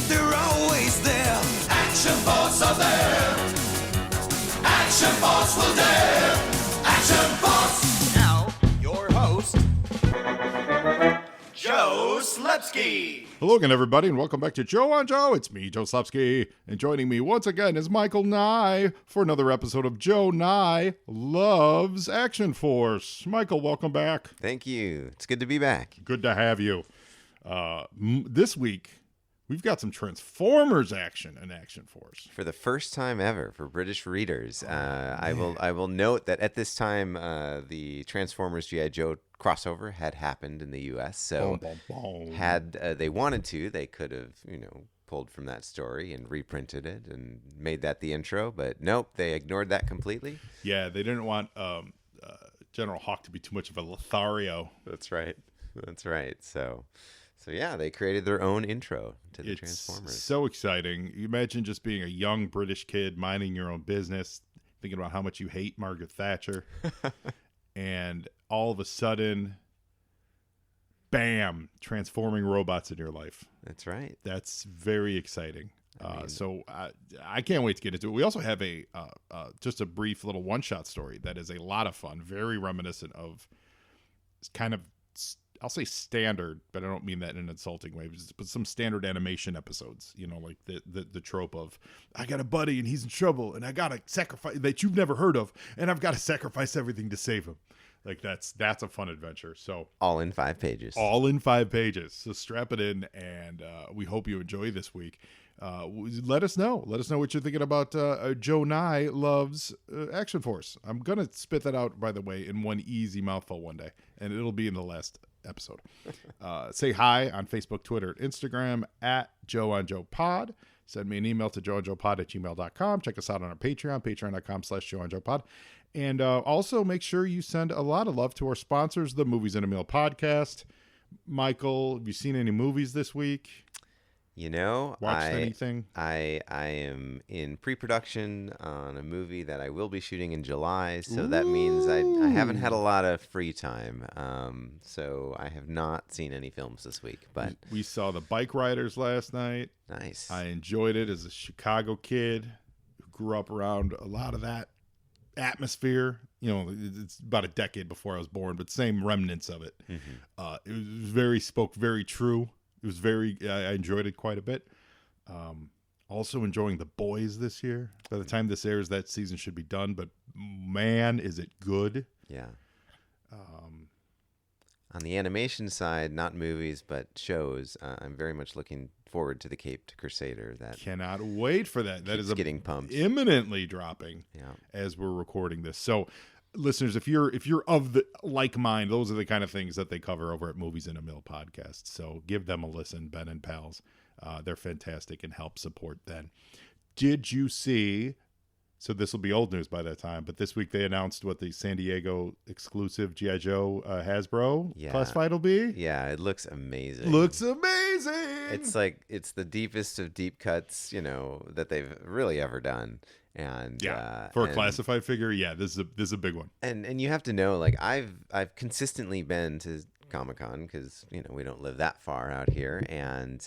they're always there. Action Force are there. Action Force will dare. Action Force. Now, your host, Joe Slepsky. Hello again, everybody, and welcome back to Joe on Joe. It's me, Joe Slepsky, and joining me once again is Michael Nie for another episode of Joe-Nie Loves Action Force. Michael, welcome back. Thank you. It's good to be back. Good to have you. This week, we've got some Transformers action in Action Force. For the first time ever for British readers, I will note that at this time, the Transformers G.I. Joe crossover had happened in the U.S. So had they wanted to, they could have, pulled from that story and reprinted it and made that the intro. But nope, they ignored that completely. Yeah, they didn't want General Hawk to be too much of a Lothario. That's right. So yeah, they created their own intro to the Transformers. So exciting. You imagine just being a young British kid minding your own business, thinking about how much you hate Margaret Thatcher, and all of a sudden, bam, transforming robots in your life. That's right. That's very exciting. So I can't wait to get into it. We also have just a brief little one-shot story that is a lot of fun, very reminiscent of kind of, I'll say standard, but I don't mean that in an insulting way, but some standard animation episodes, like the trope of, I got a buddy and he's in trouble and I got to sacrifice that you've never heard of, and I've got to sacrifice everything to save him. Like that's a fun adventure. So all in 5 pages. So strap it in, and we hope you enjoy this week. Let us know what you're thinking about Joe-Nie Loves Action Force. I'm gonna spit that out, by the way, in one easy mouthful one day, and it'll be in the last episode. Say hi on Facebook, Twitter, and Instagram at Joe on Joe Pod. Send me an email to joeonjoepod@gmail.com. Check us out on our Patreon, patreon.com/joeonjoepod. And also make sure you send a lot of love to our sponsors, the Movies in a Meal podcast. Michael, have you seen any movies this week? Watched anything? I am in pre-production on a movie that I will be shooting in July, so that means I haven't had a lot of free time. So I have not seen any films this week. But we saw The Bike Riders last night. Nice. I enjoyed it as a Chicago kid who grew up around a lot of that atmosphere. It's about a decade before I was born, but same remnants of it. Mm-hmm. It spoke very true. It was I enjoyed it quite a bit. Also enjoying The Boys this year. By the time this airs, that season should be done, but man, is it good. Yeah. On the animation side, not movies, but shows, I'm very much looking forward to The Caped Crusader. That cannot wait for that. That is getting pumped. Imminently dropping as we're recording this. So listeners, if you're of the like mind, those are the kind of things that they cover over at Movies in a Mill podcast. So give them a listen, Ben and pals. They're fantastic and help support them. Did you see? So this will be old news by that time, but this week they announced what the San Diego exclusive G.I. Joe Hasbro classified will be. Yeah, it looks amazing. It's it's the deepest of deep cuts, that they've really ever done. And for a classified figure, this is a big one. And you have to know, I've consistently been to Comic-Con because we don't live that far out here, and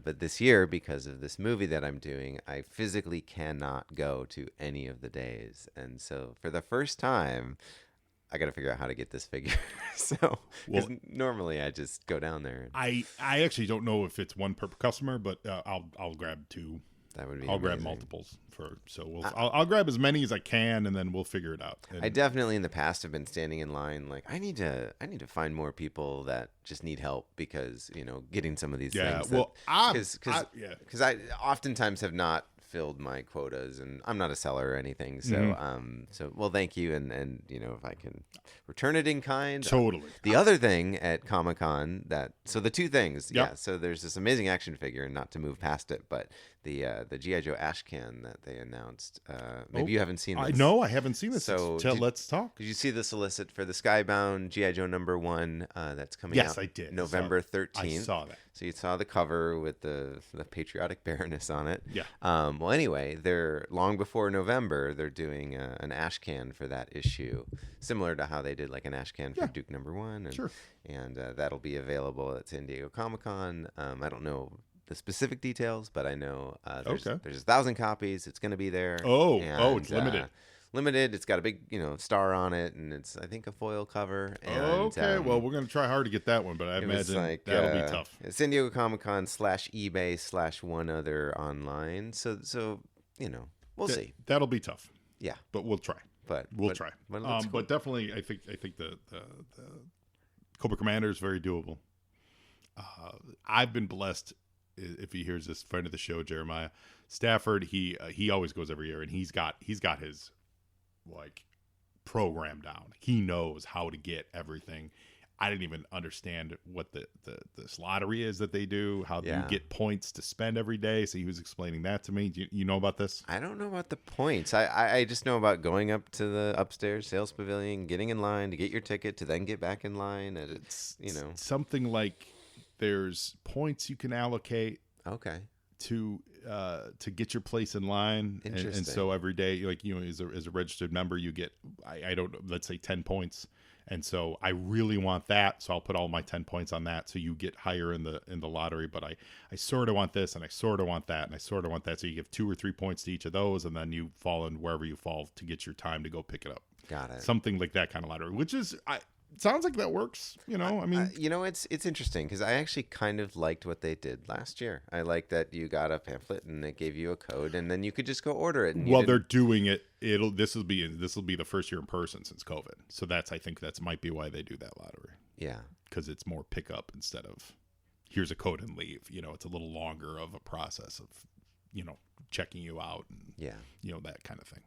but this year, because of this movie that I'm doing, I physically cannot go to any of the days, and so for the first time, I got to figure out how to get this figure. So normally I just go down there. I actually don't know if it's one per customer, but I'll grab two. That would be. I'll grab multiples I'll grab as many as I can, and then we'll figure it out. I definitely in the past have been standing in line I need to find more people that just need help because getting some of these things. Well, because I oftentimes have not filled my quotas, and I'm not a seller or anything. So thank you, and if I can return it in kind. Totally. The other thing at Comic-Con the two things. Yep. Yeah. So there's this amazing action figure, and not to move past it, but the G.I. Joe ash can that they announced. Maybe you haven't seen this. I haven't seen this. So let's talk. Did you see the solicit for the Skybound G.I. Joe #1 that's coming out? Yes, I did. November 13th. I saw that. So you saw the cover with the patriotic Baroness on it. Yeah. Well, anyway, they're long before November. They're doing an ash can for that issue, similar to how they did an ash can for Duke #1. And, sure. And that'll be available at San Diego Comic-Con. I don't know the specific details, but I know there's Okay. 1,000 copies. It's going to be there. It's limited. Limited. It's got a big, star on it, and it's, I think, a foil cover. And, Okay, well, we're going to try hard to get that one, but I it was imagine that'll be tough. San Diego Comic-Con /eBay /one other online. So we'll see. That'll be tough, Yeah, but we'll try. We'll try. But it looks cool. But definitely, I think the Cobra Commander is very doable. I've been blessed. If he hears this, friend of the show, Jeremiah Stafford, he always goes every year, and he's got his like program down. He knows how to get everything. I didn't even understand what this lottery is that they do, how you get points to spend every day. So he was explaining that to me. Do you know about this? I don't know about the points. I just know about going up to the upstairs sales pavilion, getting in line to get your ticket, to then get back in line. And it's, something like there's points you can allocate. Okay. To get your place in line. And so every day, like, as a registered member, you get, I don't know, let's say 10 points. And so I really want that. So I'll put all my 10 points on that. So you get higher in the lottery, but I sort of want this, and I sort of want that, and I sort of want that. So you give 2 or 3 points to each of those, and then you fall in wherever you fall to get your time to go pick it up. Got it. Something like that kind of lottery, which is, sounds like that works. It's interesting because I actually kind of liked what they did last year. I like that you got a pamphlet and it gave you a code, and then you could just go order it. And they're doing it. This will be the first year in person since COVID. So I think that's might be why they do that lottery. Yeah, because it's more pickup instead of here's a code and leave. It's a little longer of a process of checking you out and that kind of thing.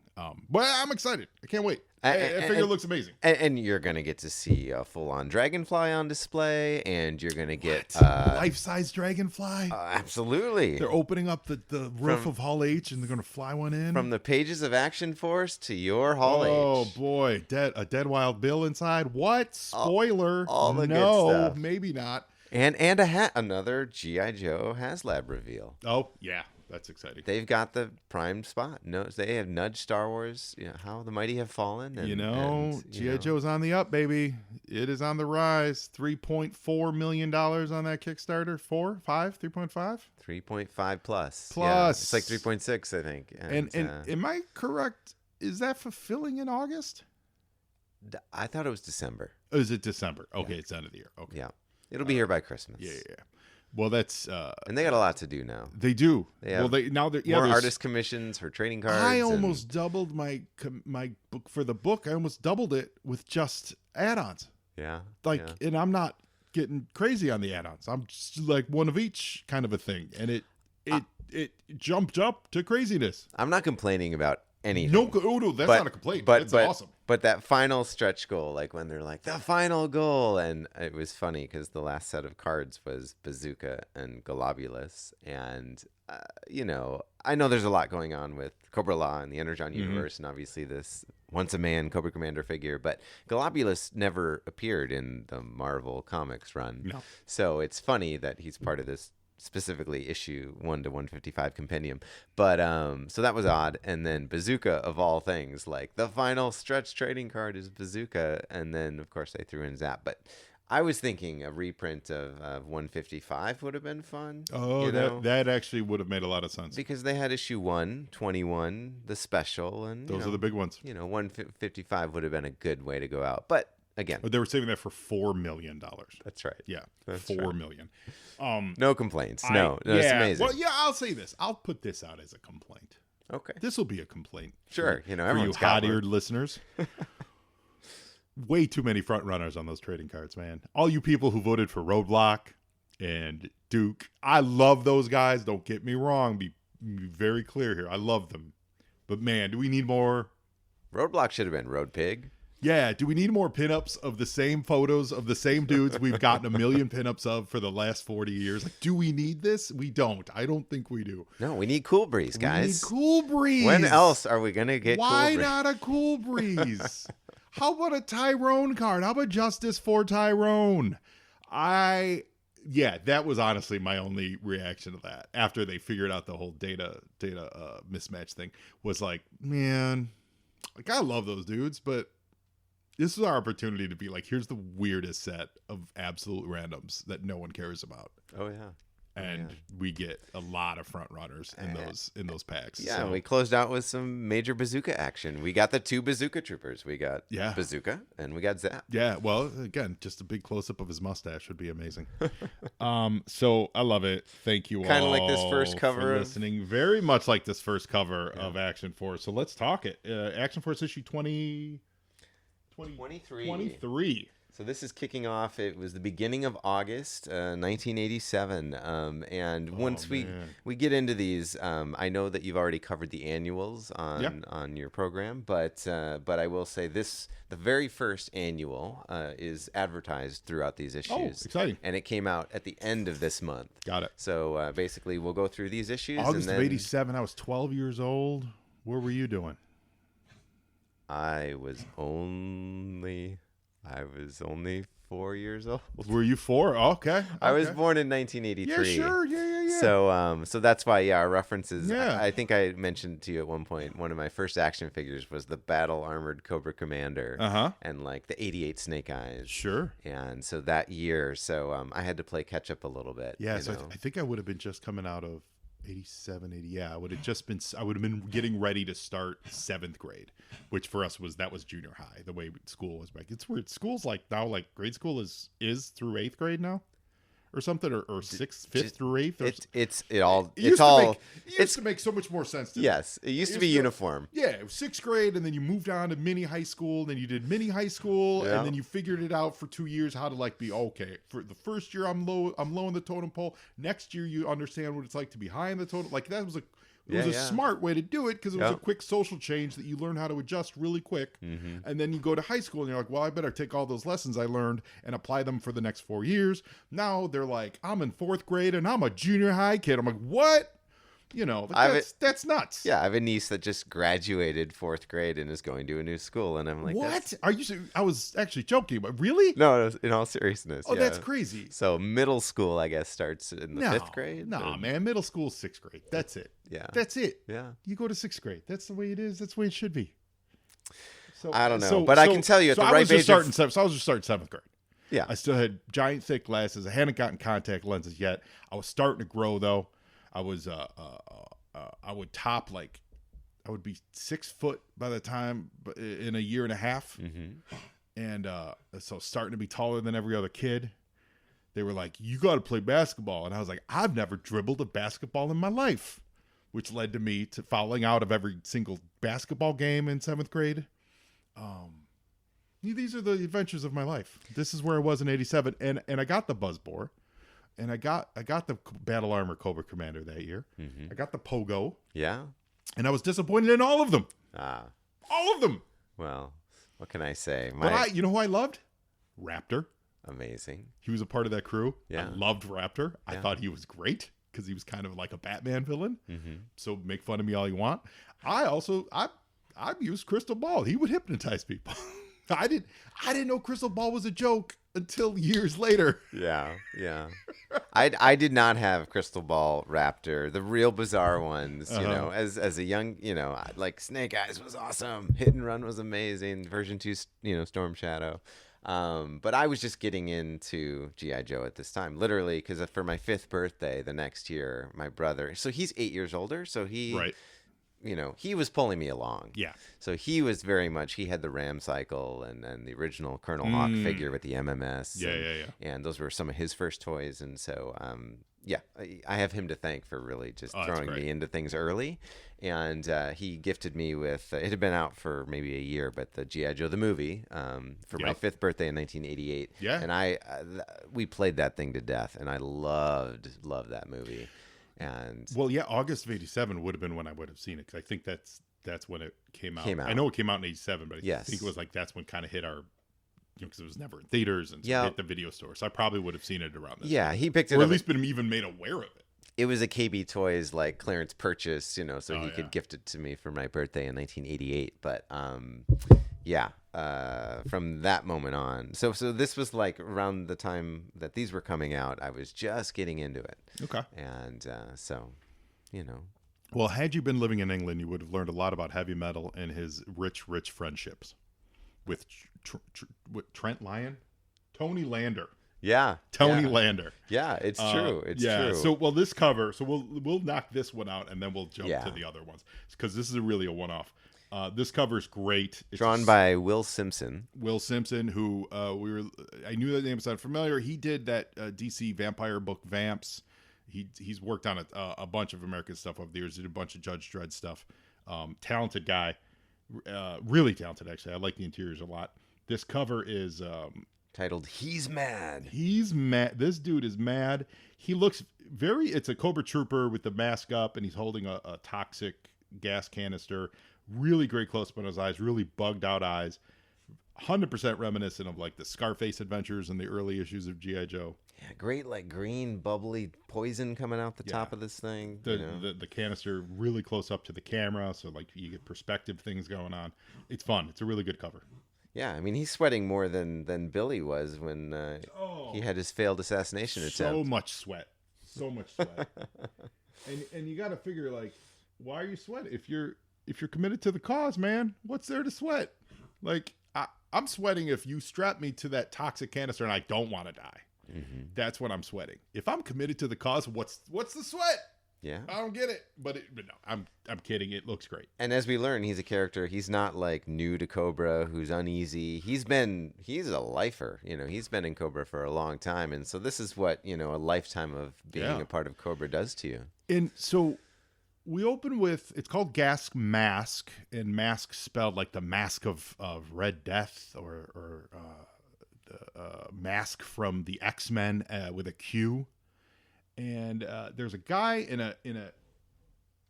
But I'm excited. I can't wait. I figure it looks amazing. And you're gonna get to see a full-on dragonfly on display, and you're gonna get life-size dragonfly. Absolutely. They're opening up the roof of Hall H, and they're gonna fly one in from the pages of Action Force to your Hall H. Oh boy, a dead wild Bill inside. What? Spoiler? All the good stuff. Maybe not. And a hat. Another G.I. Joe HasLab reveal. Oh yeah. That's exciting. They've got the primed spot. No, they have nudged Star Wars. How the mighty have fallen. And, G.I. Joe's on the up, baby. It is on the rise. $3.4 million on that Kickstarter. 3.5? 3.5 plus. Plus. Yeah, it's like 3.6, I think. And am I correct? Is that fulfilling in August? I thought it was December. Oh, is it December? Okay, it's end of the year. Okay. Yeah. It'll be here by Christmas. Yeah. Well, that's and they got a lot to do now. They do. They more artist commissions for trading cards. I almost doubled my book for the book. I almost doubled it with just add-ons. Yeah. And I'm not getting crazy on the add-ons. I'm just like one of each kind of a thing, and it jumped up to craziness. I'm not complaining about anything. No, that's not a complaint. That's awesome. But that final stretch goal, like when they're like, the final goal, and it was funny because the last set of cards was Bazooka and Globulus, and, I know there's a lot going on with Cobra La and the Energon universe, and obviously this once-a-man Cobra Commander figure, but Globulus never appeared in the Marvel Comics run. No. So it's funny that he's part of this specifically issue 1 to 155 compendium, but so that was odd. And then Bazooka, of all things, like the final stretch trading card is Bazooka, and then of course they threw in Zap. But I was thinking a reprint of 155 would have been fun. Oh, that actually would have made a lot of sense because they had issue 1, 21, the special, and those are the big ones. 155 would have been a good way to go out, but. Again, they were saving that for $4 million. That's right. Yeah, that's $4 million. No complaints. No, it's amazing. Well, yeah, I'll say this. I'll put this out as a complaint. Okay, this will be a complaint. Sure, for everyone's you hot-eared listeners. Way too many front runners on those trading cards, man. All you people who voted for Roadblock and Duke, I love those guys. Don't get me wrong. Be very clear here. I love them, but man, do we need more? Roadblock should have been Road Pig. Yeah, do we need more pinups of the same photos of the same dudes we've gotten a million pinups of for the last 40 years? Like, do we need this? We don't. I don't think we do. No, we need Cool Breeze, guys. We need Cool Breeze. When else are we going to get Why Cool Breeze? not a Cool Breeze? How about a Tyrone card? How about Justice for Tyrone? That was honestly my only reaction to that. After they figured out the whole data mismatch thing, was like, man, like I love those dudes, but this is our opportunity to be like, here's the weirdest set of absolute randoms that no one cares about. Oh, yeah. and we get a lot of front runners in those packs. Yeah, so. we closed out with some major bazooka action. We got the 2 bazooka troopers. We got Yeah. Bazooka and we got Zap. Yeah, well, again, just a big close up of his mustache would be amazing. So I love it. Thank you all. Kind of like this first cover for of- listening. Very much like this first cover of Action Force. So let's talk it. Action Force issue 23. So this is kicking off. It was the beginning of August, 1987. And once we get into these, I know that you've already covered the annuals on your program, but I will say this: the very first annual is advertised throughout these issues. Oh, exciting! And it came out at the end of this month. Got it. So basically, we'll go through these issues. August and of then '87. I was 12 years old. What were you doing? I was only 4 years old. Were you 4? Okay. I was born in 1983. Yeah, sure. Yeah. So that's why, our references. Yeah. I think I mentioned to you at one point, one of my first action figures was the battle armored Cobra Commander, and like the '88 Snake Eyes. Sure. And so that year, I had to play catch up a little bit. Yeah. So I think I would have been just coming out of 87, 80. Yeah, I would have been getting ready to start 7th grade, which for us was junior high. The way school was back. It's weird. School's like now, like grade school is through 8th grade now, or something, or 6th, 5th through 8th. It used to make so much more sense to me. Yes, it used to be uniform. Yeah, it was 6th grade, and then you moved on to mini high school, then you did mini high school, and then you figured it out for 2 years how to like be okay. For the first year, I'm low in the totem pole. Next year, you understand what it's like to be high in the totem. Like that was a smart way to do it because it was a quick social change that you learn how to adjust really quick. And then you go to high school and you're like, well, I better take all those lessons I learned and apply them for the next 4 years. Now they're like, I'm in 4th grade and I'm a junior high kid. I'm like, what? You know, that's nuts. Yeah, I have a niece that just graduated 4th grade and is going to a new school, and I'm like, what? Are you? I was actually joking, but really? No, in all seriousness. Oh, that's crazy. So middle school, I guess, starts in the 5th grade. No, man, middle school, 6th grade. That's it. Yeah, that's it. Yeah, you go to 6th grade. That's the way it is. That's the way it should be. So I don't know, but I can tell you at the right age. So I was just starting 7th grade. Yeah, I still had giant thick glasses. I hadn't gotten contact lenses yet. I was starting to grow though. I was I would top like I would be 6 foot by the time in a year and a half, and so starting to be taller than every other kid. They were like, "You got to play basketball," and I was like, "I've never dribbled a basketball in my life," which led to me to fouling out of every single basketball game in 7th grade. These are the adventures of my life. This is where I was in '87, and I got the Buzzbore. And I got the Battle Armor Cobra Commander that year. I got the Pogo. Yeah. And I was disappointed in all of them. All of them. Well, what can I say? But you know who I loved? Raptor. Amazing. He was a part of that crew. Yeah. I loved Raptor. I thought he was great because he was kind of like a Batman villain. So make fun of me all you want. I used Crystal Ball. He would hypnotize people. I didn't know Crystal Ball was a joke until years later. Yeah. I did not have Crystal Ball Raptor, the real bizarre ones, you know, as a young, like Snake Eyes was awesome. Hit and Run was amazing. Version 2, Storm Shadow. But I was just getting into G.I. Joe at this time, literally, because for my 5th birthday the next year, my brother, so he's 8 years older, so he... Right. He was pulling me along. Yeah. So he was very much, he had the Ram cycle and the original Colonel Hawk figure with the MMS. Yeah. And those were some of his first toys. And so, I have him to thank for really just throwing me into things early. And he gifted me with, it had been out for maybe a year, but the G.I. Joe, the movie, for my 5th birthday in 1988. Yeah. And we played that thing to death. And I loved that movie. And August of '87 would have been when I would have seen it because I think that's when it came out. Came out. I know it came out in '87, but I Yes. think it was like that's when kind of hit our, because it was never in theaters and so hit the video store. So I probably would have seen it around this. Yeah, he picked it or up. at least been even made aware of it. It was a KB Toys like clearance purchase, so he could gift it to me for my birthday in 1988. But from that moment on, so this was like around the time that these were coming out. I was just getting into it. Okay. And Well, had you been living in England, you would have learned a lot about heavy metal and his rich friendships with Trent Lyon, Tony Lander. Yeah. Tony yeah. Lander. Yeah, it's true. It's yeah. true. So, well, this cover. So we'll knock this one out, and then we'll jump Yeah. to the other ones because this is really a one-off. This cover's great. It's Drawn by Will Simpson. Will Simpson, who I knew that name sounded familiar. He did that DC vampire book Vamps. He's worked on a bunch of American stuff over the years. Did a bunch of Judge Dredd stuff. Talented guy, really talented actually. I like the interiors a lot. This cover is Titled He's Mad. He's mad. This dude is mad. He looks it's a Cobra Trooper with the mask up, and he's holding a toxic gas canister. Really great close-up on his eyes, really bugged out eyes. 100% reminiscent of like the Scarface adventures in the early issues of G.I. Joe. Yeah, great like green bubbly poison coming out the top of this thing. The canister really close up to the camera, so like you get perspective things going on. It's fun. It's a really good cover. Yeah, I mean he's sweating more than Billy was when he had his failed assassination attempt. So much sweat. and you got to figure like, why are you sweating? If you're committed to the cause, man, what's there to sweat? Like I'm sweating if you strap me to that toxic canister and I don't want to die. Mm-hmm. That's when I'm sweating. If I'm committed to the cause, what's the sweat? Yeah, I don't get it. But no, I'm kidding. It looks great. And as we learn, he's a character. He's not like new to Cobra, who's uneasy. He's a lifer. He's been in Cobra for a long time, and so this is what a lifetime of being a part of Cobra does to you. And so we open with, it's called Gas Mask, and mask spelled like the mask of Red Death or the mask from the X-Men with a Q. And there's a guy in a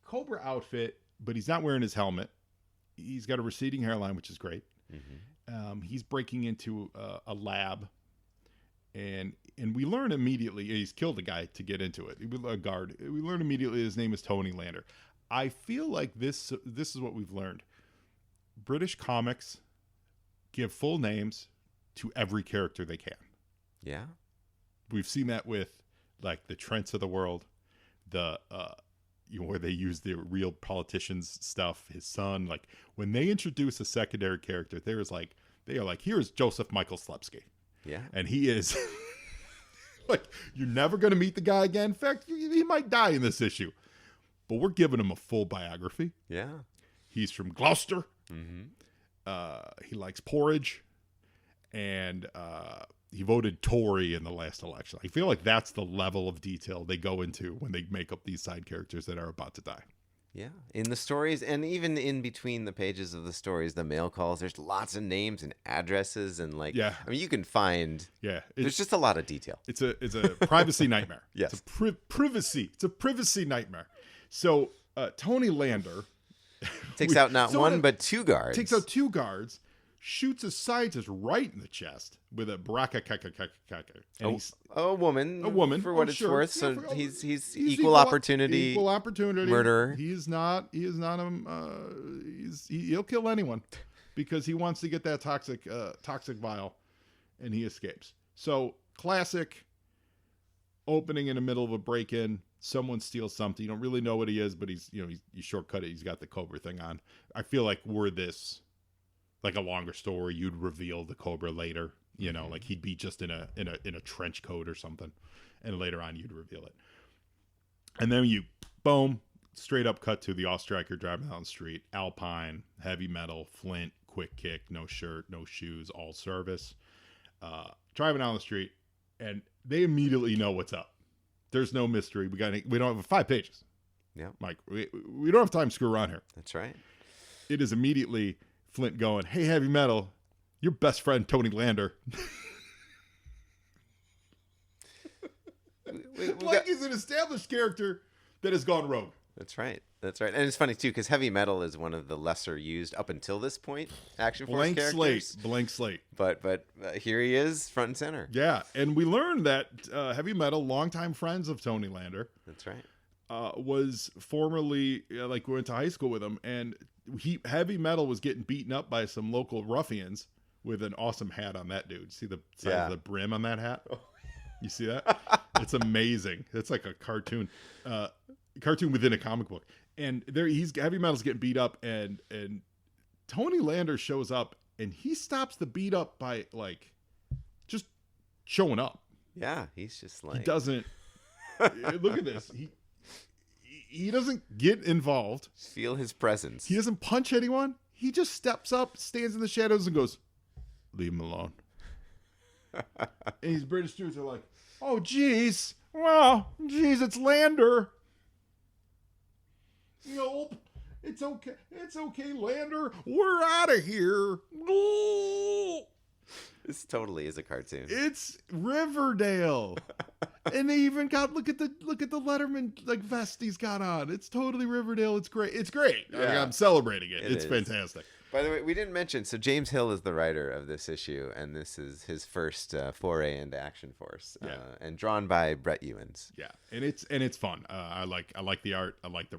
Cobra outfit, but he's not wearing his helmet. He's got a receding hairline, which is great. Mm-hmm. He's breaking into a lab, and we learn immediately he's killed a guy to get into it. A guard. We learn immediately his name is Tony Lander. I feel like this is what we've learned. British comics give full names to every character they can. Yeah, we've seen that with like the Trents of the world, where they use the real politicians stuff. His son, like when they introduce a secondary character, they are like, here's Joseph Michael Slepsky. Yeah, and he is like, you're never going to meet the guy again. In fact, he might die in this issue, but we're giving him a full biography. Yeah, he's from Gloucester. Mm-hmm. He likes porridge, and he voted Tory in the last election. I feel like that's the level of detail they go into when they make up these side characters that are about to die. Yeah, in the stories, and even in between the pages of the stories, the mail calls, there's lots of names and addresses, and I mean, you can find. Yeah, there's just a lot of detail. It's a privacy nightmare. Yes, it's a privacy nightmare. So Tony Lander takes out not one but two guards. Takes out two guards. Shoots a scientist right in the chest with a braca. A woman, for what it's worth. So he's equal opportunity murderer. He'll kill anyone because he wants to get that toxic vial, and he escapes. So classic opening in the middle of a break-in. Someone steals something. You don't really know what he is, but you shortcut it. He's got the Cobra thing on. I feel like like a longer story, you'd reveal the Cobra later, like he'd be just in a trench coat or something, and later on you'd reveal it. And then boom, straight up cut to the All-Striker driving down the street, Alpine, heavy metal, Flint, quick kick, no shirt, no shoes, all service, driving down the street, and they immediately know what's up. There's no mystery. We don't have 5 pages. Yeah, Mike, we don't have time to screw around here. That's right. It is immediately Flint going, hey, heavy metal, your best friend Tony Lander. He's an established character that has gone rogue. That's right. And it's funny too, because heavy metal is one of the lesser used up until this point Action Force characters. Blank slate. But here he is, front and center. Yeah, and we learned that heavy metal, longtime friends of Tony Lander. That's right. Was formerly we went to high school with him, and heavy metal was getting beaten up by some local ruffians with an awesome hat on that dude. See the size of the brim on that hat? You see that? It's amazing. It's like a cartoon within a comic book. And heavy metal's getting beat up, and Tony Lander shows up, and he stops the beat up by just showing up. Yeah, he's just like... He doesn't. Look at this. He doesn't get involved. Feel his presence. He doesn't punch anyone. He just steps up, stands in the shadows, and goes, "Leave him alone." And these British dudes are like, "Oh, geez. Well, geez, it's Lander. Nope. It's okay. It's okay, Lander. We're out of here." This totally is a cartoon. It's Riverdale. And they even got look at the Letterman like vest he's got on. It's totally Riverdale. It's great. It's great. Yeah. I'm celebrating it. It It's is. fantastic. By the way, we didn't mention, so James Hill is the writer of this issue, and this is his first foray into Action Force, and drawn by Brett Ewins. Yeah, and it's fun. I like the art. I like the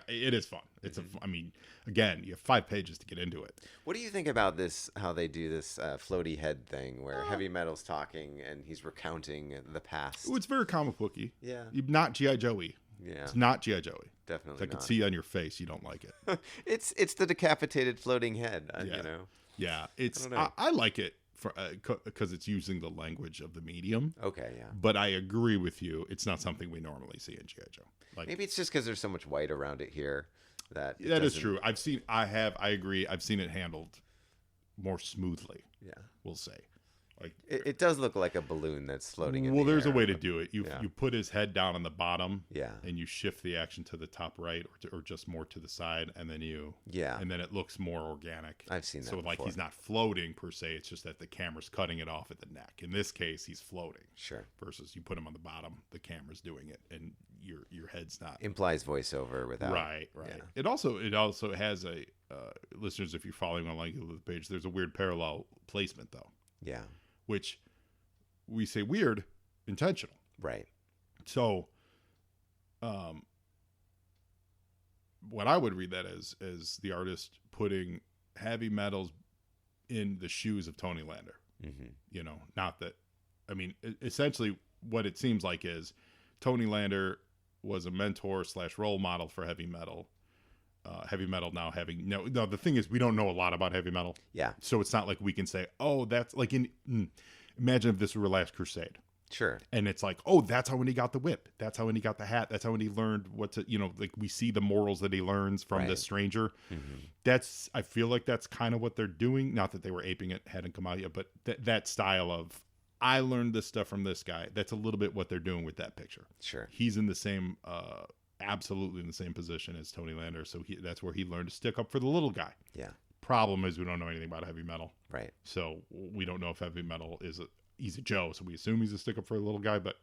it is fun. It's I mean, again, you have 5 pages to get into it. What do you think about this? How they do this floaty head thing, where Heavy Metal's talking and he's recounting the past? Ooh, it's very comic booky. Yeah. Not G.I. Joey. Yeah, It's not G.I. Joey. definitely. I can not. see on your face you don't like it. It's the decapitated floating head. Yeah. You know. Yeah, it's don't know. I like it for because it's using the language of the medium. Okay, yeah. But I agree with you. It's not something we normally see in G.I. Joe. Like Maybe it's just because there's so much white around it here that it that is doesn't- true. I agree. I've seen it handled more smoothly. Yeah. We'll say. Like It does look like a balloon that's floating in well, the there's air. a way to do it. You Yeah. you put his head down on the bottom, Yeah. and you shift the action to the top right or just more to the side, and then Yeah. and then it looks more organic. I've seen that So like before. he's not floating per se. It's just that the camera's cutting it off at the neck. In this case, he's floating. Sure. Versus you put him on the bottom, the camera's doing it, and your head's not. Implies voiceover without. Right. Yeah. It also has a listeners, if you're following on like the page, there's a weird parallel placement though, Yeah. which we say weird, intentional. Right. So, what I would read that as the artist putting Heavy Metals in the shoes of Tony Lander. Mm-hmm. You know, not that. I mean, essentially, what it seems like is Tony Lander was a mentor / role model for Heavy Metal. Heavy Metal now having no. The thing is, we don't know a lot about Heavy Metal. Yeah. So it's not like we can say, oh, that's like imagine if this were Last Crusade. Sure. And it's like, oh, that's how when he got the whip. That's how when he got the hat. That's how when he learned what to, like we see the morals that he learns from Right. this stranger. Mm-hmm. I feel like that's kind of what they're doing. Not that they were aping it, hadn't come out yet, but that style of, I learned this stuff from this guy. That's a little bit what they're doing with that picture. Sure. He's in the same, absolutely in the same position as Tony Lander. So that's where he learned to stick up for the little guy. Yeah. Problem is we don't know anything about Heavy Metal. Right. So we don't know if Heavy Metal he's a Joe, so we assume he's a stick up for a little guy, but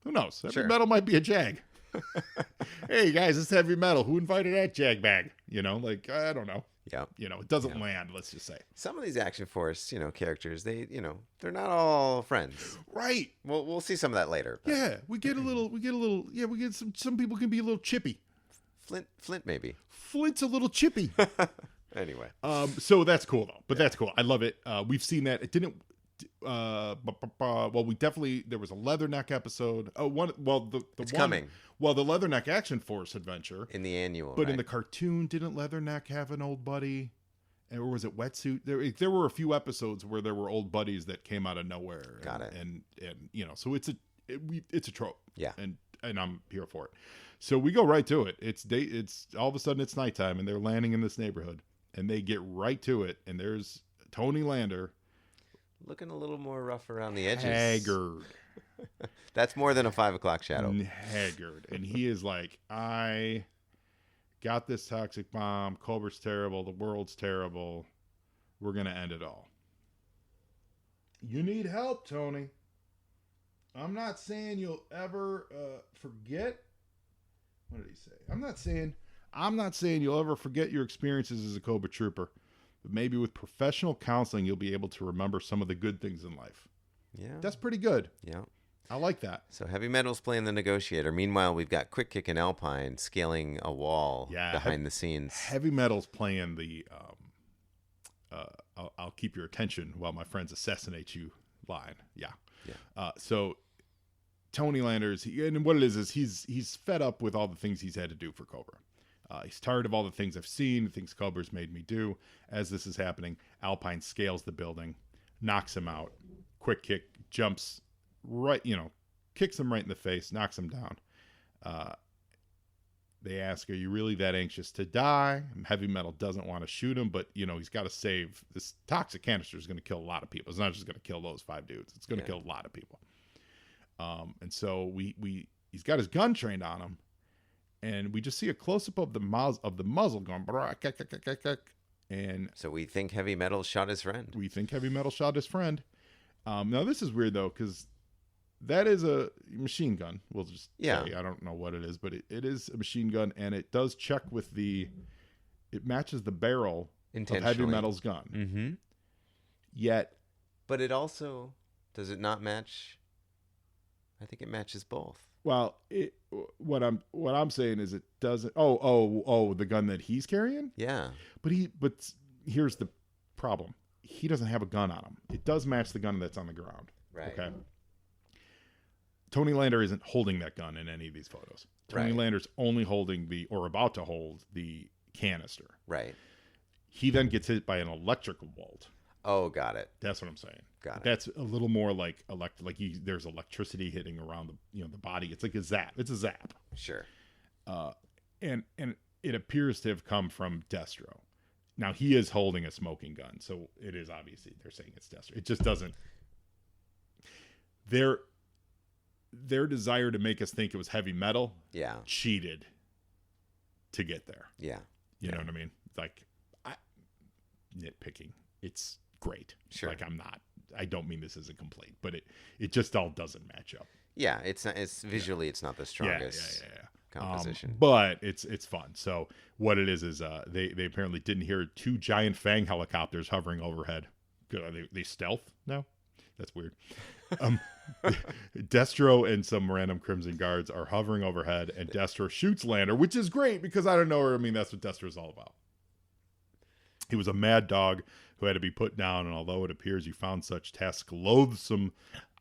who knows? Heavy Sure. Metal might be a Jag. Hey guys, it's Heavy Metal. Who invited that Jag bag? You know, like I don't know. Yeah. You know, it doesn't land, let's just say. Some of these Action Force, characters, they, they're not all friends. Right. We'll see some of that later. but Yeah. We get some people can be a little chippy. Flint maybe. Flint's a little chippy. Anyway. So that's cool though. But that's cool. I love it. We've seen that. It didn't well, we definitely, there was a Leatherneck episode. It's coming. Well, the Leatherneck Action Force adventure. In the annual. But in right? the cartoon, didn't Leatherneck have an old buddy? Or was it Wetsuit? There were a few episodes where there were old buddies that came out of nowhere. Got it. And so it's a trope. Yeah. And I'm here for it. So we go right to it. It's all of a sudden it's nighttime and they're landing in this neighborhood and they get right to it. And there's Tony Lander. Looking a little more rough around the edges. Haggard. That's more than a 5 o'clock shadow. Haggard. And he is like, I got this toxic bomb. Cobra's terrible. The world's terrible. We're going to end it all. You need help, Tony. I'm not saying you'll ever forget. What did he say? I'm not saying you'll ever forget your experiences as a Cobra Trooper. But maybe with professional counseling, you'll be able to remember some of the good things in life. Yeah. That's pretty good. Yeah. I like that. So Heavy Metal's playing the negotiator. Meanwhile, we've got Quick Kick and Alpine scaling a wall behind the scenes. Heavy Metal's playing the I'll keep your attention while my friends assassinate you line. Yeah. So Tony Landers, and what it is he's fed up with all the things he's had to do for Cobra. He's tired of all the things I've seen, the things Cobra's made me do. As this is happening, Alpine scales the building, knocks him out. Quick Kick jumps right, kicks him right in the face, knocks him down. They ask, are you really that anxious to die? Heavy Metal doesn't want to shoot him, but, he's got to save. This toxic canister is going to kill a lot of people. It's not just going to kill those 5 dudes. It's going to kill a lot of people. And so he's got his gun trained on him, and we just see a close-up of the muzzle going, and So we think Heavy Metal shot his friend. Now, this is weird, though, because that is a machine gun. We'll just say, I don't know what it is, but it is a machine gun, and it does check with it matches the barrel of Heavy Metal's gun. Mm-hmm. Yet. But it also, does it not match? I think it matches both. Well, what I'm saying is it doesn't. Oh, the gun that he's carrying? Yeah. But here's the problem. He doesn't have a gun on him. It does match the gun that's on the ground. Right. Okay. Tony Lander isn't holding that gun in any of these photos. Tony Lander's only holding or about to hold the canister. Right. He then gets hit by an electrical bolt. Oh, got it. That's what I'm saying. Got it. That's a little more like there's electricity hitting around the body. It's like a zap. It's a zap. Sure. And it appears to have come from Destro. Now he is holding a smoking gun, so it is obviously they're saying it's Destro. It just doesn't. Their desire to make us think it was Heavy Metal, cheated to get there. Yeah. You know what I mean? Like, nitpicking. It's great. Sure. Like, I don't mean this as a complaint, but it just all doesn't match up. Yeah, it's not. It's visually, it's not the strongest composition, but it's fun. So what it is they apparently didn't hear 2 giant Fang helicopters hovering overhead. Good, are they stealth now? That's weird. Destro and some random Crimson Guards are hovering overhead, and Destro shoots Lander, which is great because I don't know. I mean, that's what Destro is all about. He was a mad dog who had to be put down, and although it appears you found such tasks loathsome,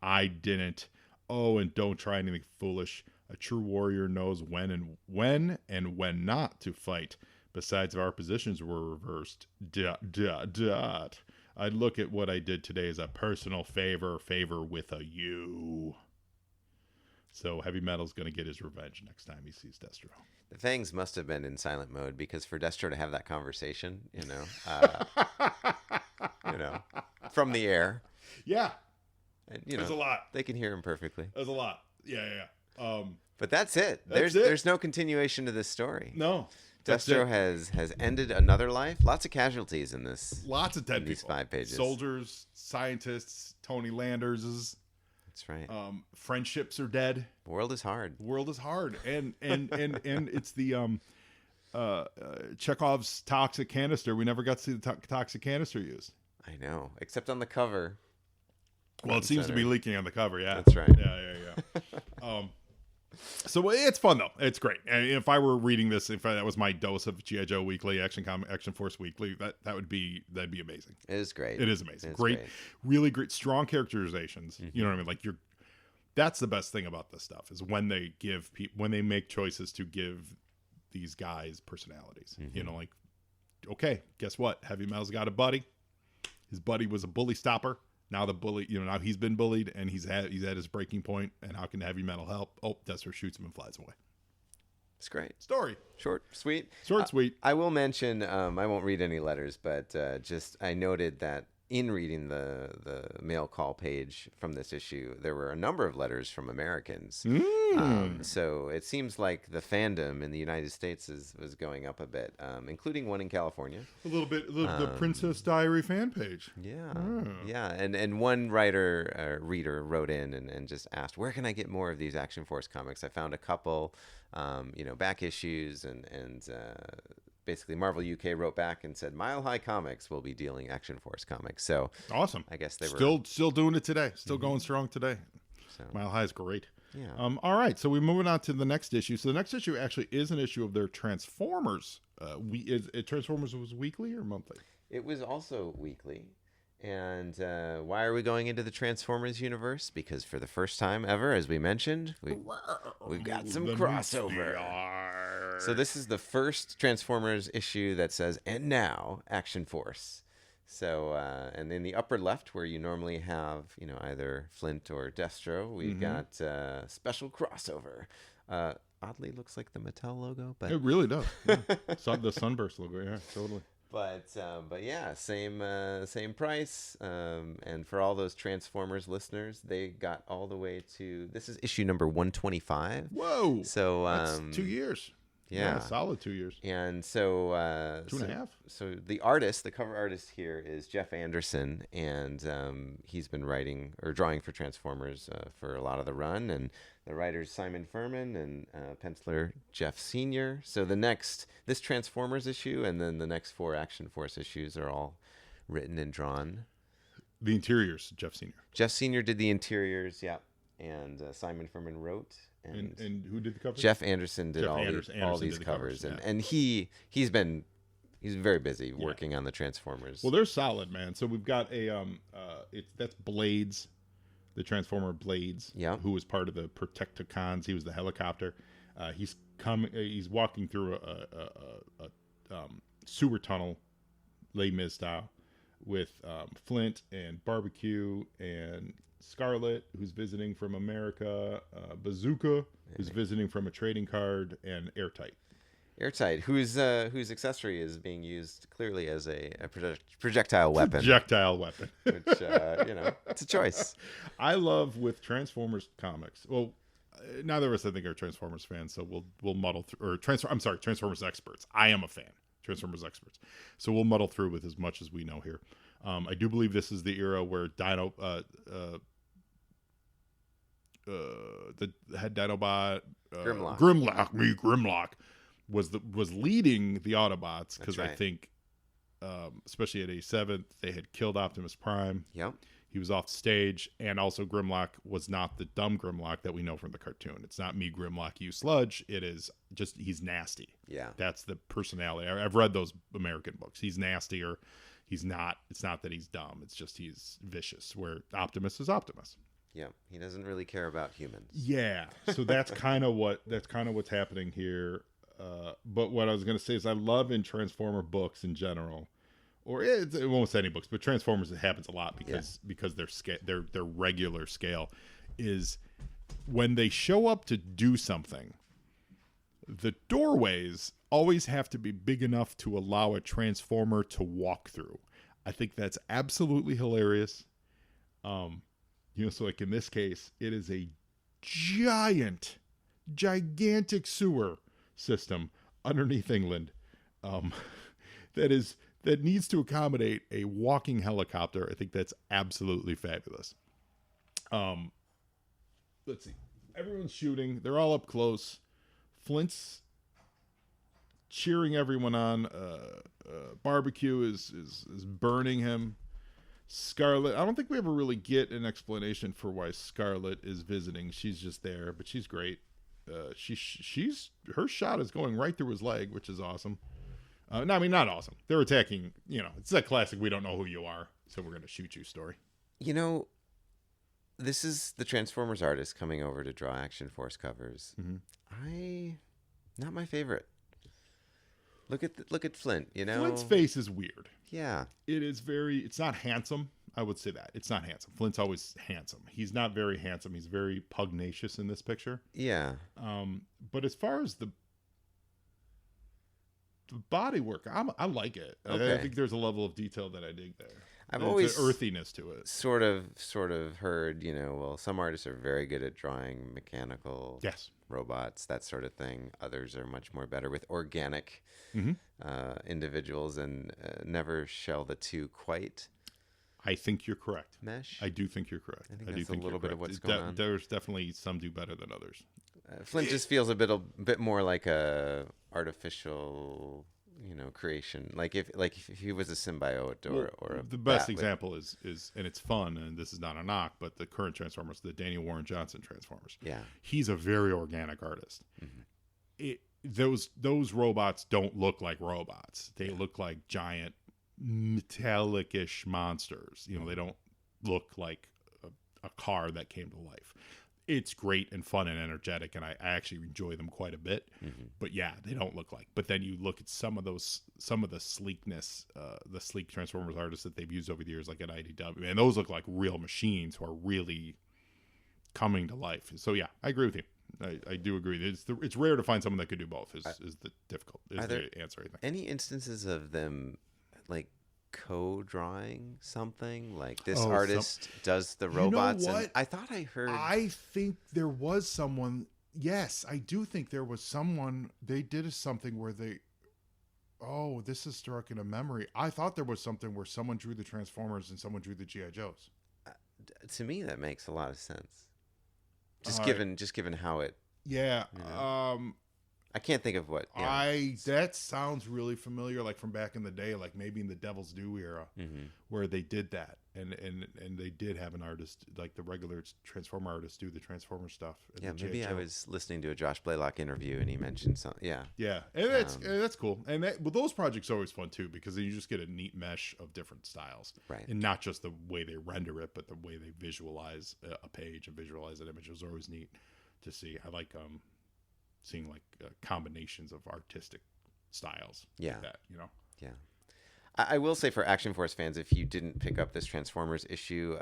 I didn't. Oh, and don't try anything foolish. A true warrior knows when and when not to fight. Besides, if our positions were reversed, I'd look at what I did today as a personal favor with a U. So Heavy Metal's going to get his revenge next time he sees Destro. The Fangs must have been in silent mode because for Destro to have that conversation, from the air. Yeah. And, There's a lot. They can hear him perfectly. There's a lot. Yeah. But that's it. There's no continuation to this story. No. Destro has ended another life. Lots of casualties in this. Lots of dead people. These 5 pages. Soldiers, scientists, Tony Landers. That's right. Friendships are dead. The world is hard. And it's the Chekhov's toxic canister. We never got to see the toxic canister used. I know, except on the cover. Well, it seems to be leaking on the cover. Yeah, that's right. Yeah. So it's fun though. It's great. And if I were reading this, that was my dose of G.I. Joe Weekly, Action Force Weekly, that'd be amazing. It is great. It is amazing. Great, really great, strong characterizations. Mm-hmm. You know what I mean? Like that's the best thing about this stuff is when they when they make choices to give these guys personalities. Mm-hmm. Like, okay, guess what? Heavy Metal's got a buddy. His buddy was a bully stopper. Now the bully, now he's been bullied and he's at his breaking point. And how can Heavy Metal help? Oh, Destro shoots him and flies away. It's great. Story. Short, sweet. Sweet. I will mention, I won't read any letters, but I noted that in reading the mail call page from this issue, there were a number of letters from Americans. So it seems like the fandom in the United States was going up a bit, including one in California. A little bit, the Princess Diary fan page. Yeah, yeah, and one reader wrote in and just asked, where can I get more of these Action Force comics? I found a couple, back issues and basically Marvel UK wrote back and said Mile High Comics will be dealing Action Force comics. So awesome. I guess they were still doing it today. Still going strong today. So Mile High is great. Yeah. All right. So we're moving on to the next issue. So the next issue actually is an issue of their Transformers. Transformers was weekly or monthly? It was also weekly. And why are we going into the Transformers universe? Because for the first time ever, as we mentioned, we've got some crossover. So this is the first Transformers issue that says, and now, Action Force. So, and in the upper left, where you normally have, either Flint or Destro, we've got special crossover. Oddly, looks like the Mattel logo, but It really does. Yeah. The Sunburst logo, yeah, totally. but yeah, same price. And for all those Transformers listeners, they got all the way to, this is issue number 125. Whoa! So That's 2 years. yeah, solid 2 years. and so 2.5. So the cover artist here is Jeff Anderson, and he's been writing or drawing for Transformers for a lot of the run, and the writers Simon Furman and penciler Jeff Senior. So this Transformers issue, and then the next 4 Action Force issues are all written and drawn. The interiors, Jeff Senior. Jeff Senior did the interiors, yeah, and Simon Furman wrote. And who did the covers? Jeff Anderson did Jeff all Anderson these did the covers, covers, and he's very busy working on the Transformers. Well, they're solid, man. So we've got that's Blades, the Transformer Blades, who was part of the Protecticons. He was the helicopter. He's walking through a sewer tunnel, Les Mis style, with Flint and Barbecue and Scarlet, who's visiting from America, Bazooka, who's visiting from a trading card, and Airtight, whose accessory is being used clearly as a projectile weapon. Which it's a choice. I love with Transformers comics. Well, neither of us, I think, are Transformers fans, so we'll muddle through. Transformers experts. I am a fan. Transformers experts. So we'll muddle through with as much as we know here. I do believe this is the era where the head Dinobot, Grimlock was leading the Autobots, because I think, especially at A7, they had killed Optimus Prime. Yep. He was off stage, and also Grimlock was not the dumb Grimlock that we know from the cartoon. It's not me, Grimlock, you sludge. It is just, he's nasty. Yeah. That's the personality. I've read those American books. He's nasty, or he's not. It's not that he's dumb. It's just he's vicious, where Optimus is Optimus. Yeah, he doesn't really care about humans. Yeah, so that's kind of what's happening here. But what I was going to say is, I love in Transformer books in general, or it won't say any books, but Transformers, it happens a lot because their regular scale is when they show up to do something. The doorways always have to be big enough to allow a Transformer to walk through. I think that's absolutely hilarious. So like in this case, it is a gigantic sewer system underneath England that needs to accommodate a walking helicopter. I think that's absolutely fabulous. Let's see. Everyone's shooting. They're all up close. Flint's cheering everyone on. Barbecue is burning him. Scarlet, I don't think we ever really get an explanation for why Scarlet is visiting. She's just there, but she's great. Her shot is going right through his leg, which is awesome. No, I mean, not awesome. They're attacking, it's that classic, we don't know who you are, so we're going to shoot you story. This is the Transformers artist coming over to draw Action Force covers. Mm-hmm. Not my favorite. Look at Flint, Flint's face is weird. Yeah. It's not handsome. I would say that. It's not handsome. Flint's always handsome. He's not very handsome. He's very pugnacious in this picture. Yeah. But as far as the body work, I like it. Okay. I think there's a level of detail that I dig there. I've always an earthiness to it. Sort of heard, some artists are very good at drawing mechanical robots, that sort of thing. Others are much more better with organic individuals, and never shall the two quite. I think you're correct. Mesh? I do think you're correct. I think that's a little bit of what's going on. There's definitely some do better than others. Flint just feels a bit more like a artificial, creation. Like if he was a symbiote or a the best example is and it's fun, and this is not a knock, but the current Transformers, the Danny Warren Johnson Transformers. Yeah, he's a very organic artist. Mm-hmm. Those robots don't look like robots. They look like giant metallic-ish monsters. They don't look like a car that came to life. it's great and fun and energetic, and I actually enjoy them quite a bit. But yeah, they don't look like. But then you look at some of the sleekness, the sleek Transformers artists that they've used over the years, like at IDW, and those look like real machines who are really coming to life. So yeah, I agree with you. I do agree. It's rare to find someone that could do both. Is the answer, I think. Any instances of them like co-drawing something, like this Oh, artist does the robots? what? And I thought I heard. I think there was someone. Yes, I do think there was someone. They did something where they. Oh, this is struck in a memory. I thought there was something where someone drew the Transformers and someone drew the G.I. Joes. To me, that makes a lot of sense. All Just given how it. Yeah. You know. I can't think of what. Yeah. That sounds really familiar, like from back in the day, like maybe in the Devil's Due era, where they did that, and they did have an artist, like the regular Transformer artist, do the Transformer stuff. Yeah, maybe I was listening to a Josh Blaylock interview and he mentioned something. Yeah. Yeah, and that's cool, and those projects are always fun too, because then you just get a neat mesh of different styles, Right. And not just the way they render it, but the way they visualize a page and visualize an image is always neat to see. I like seeing like combinations of artistic styles. Yeah. Like that, you know. Yeah. I will say for Action Force fans, if you didn't pick up this Transformers issue,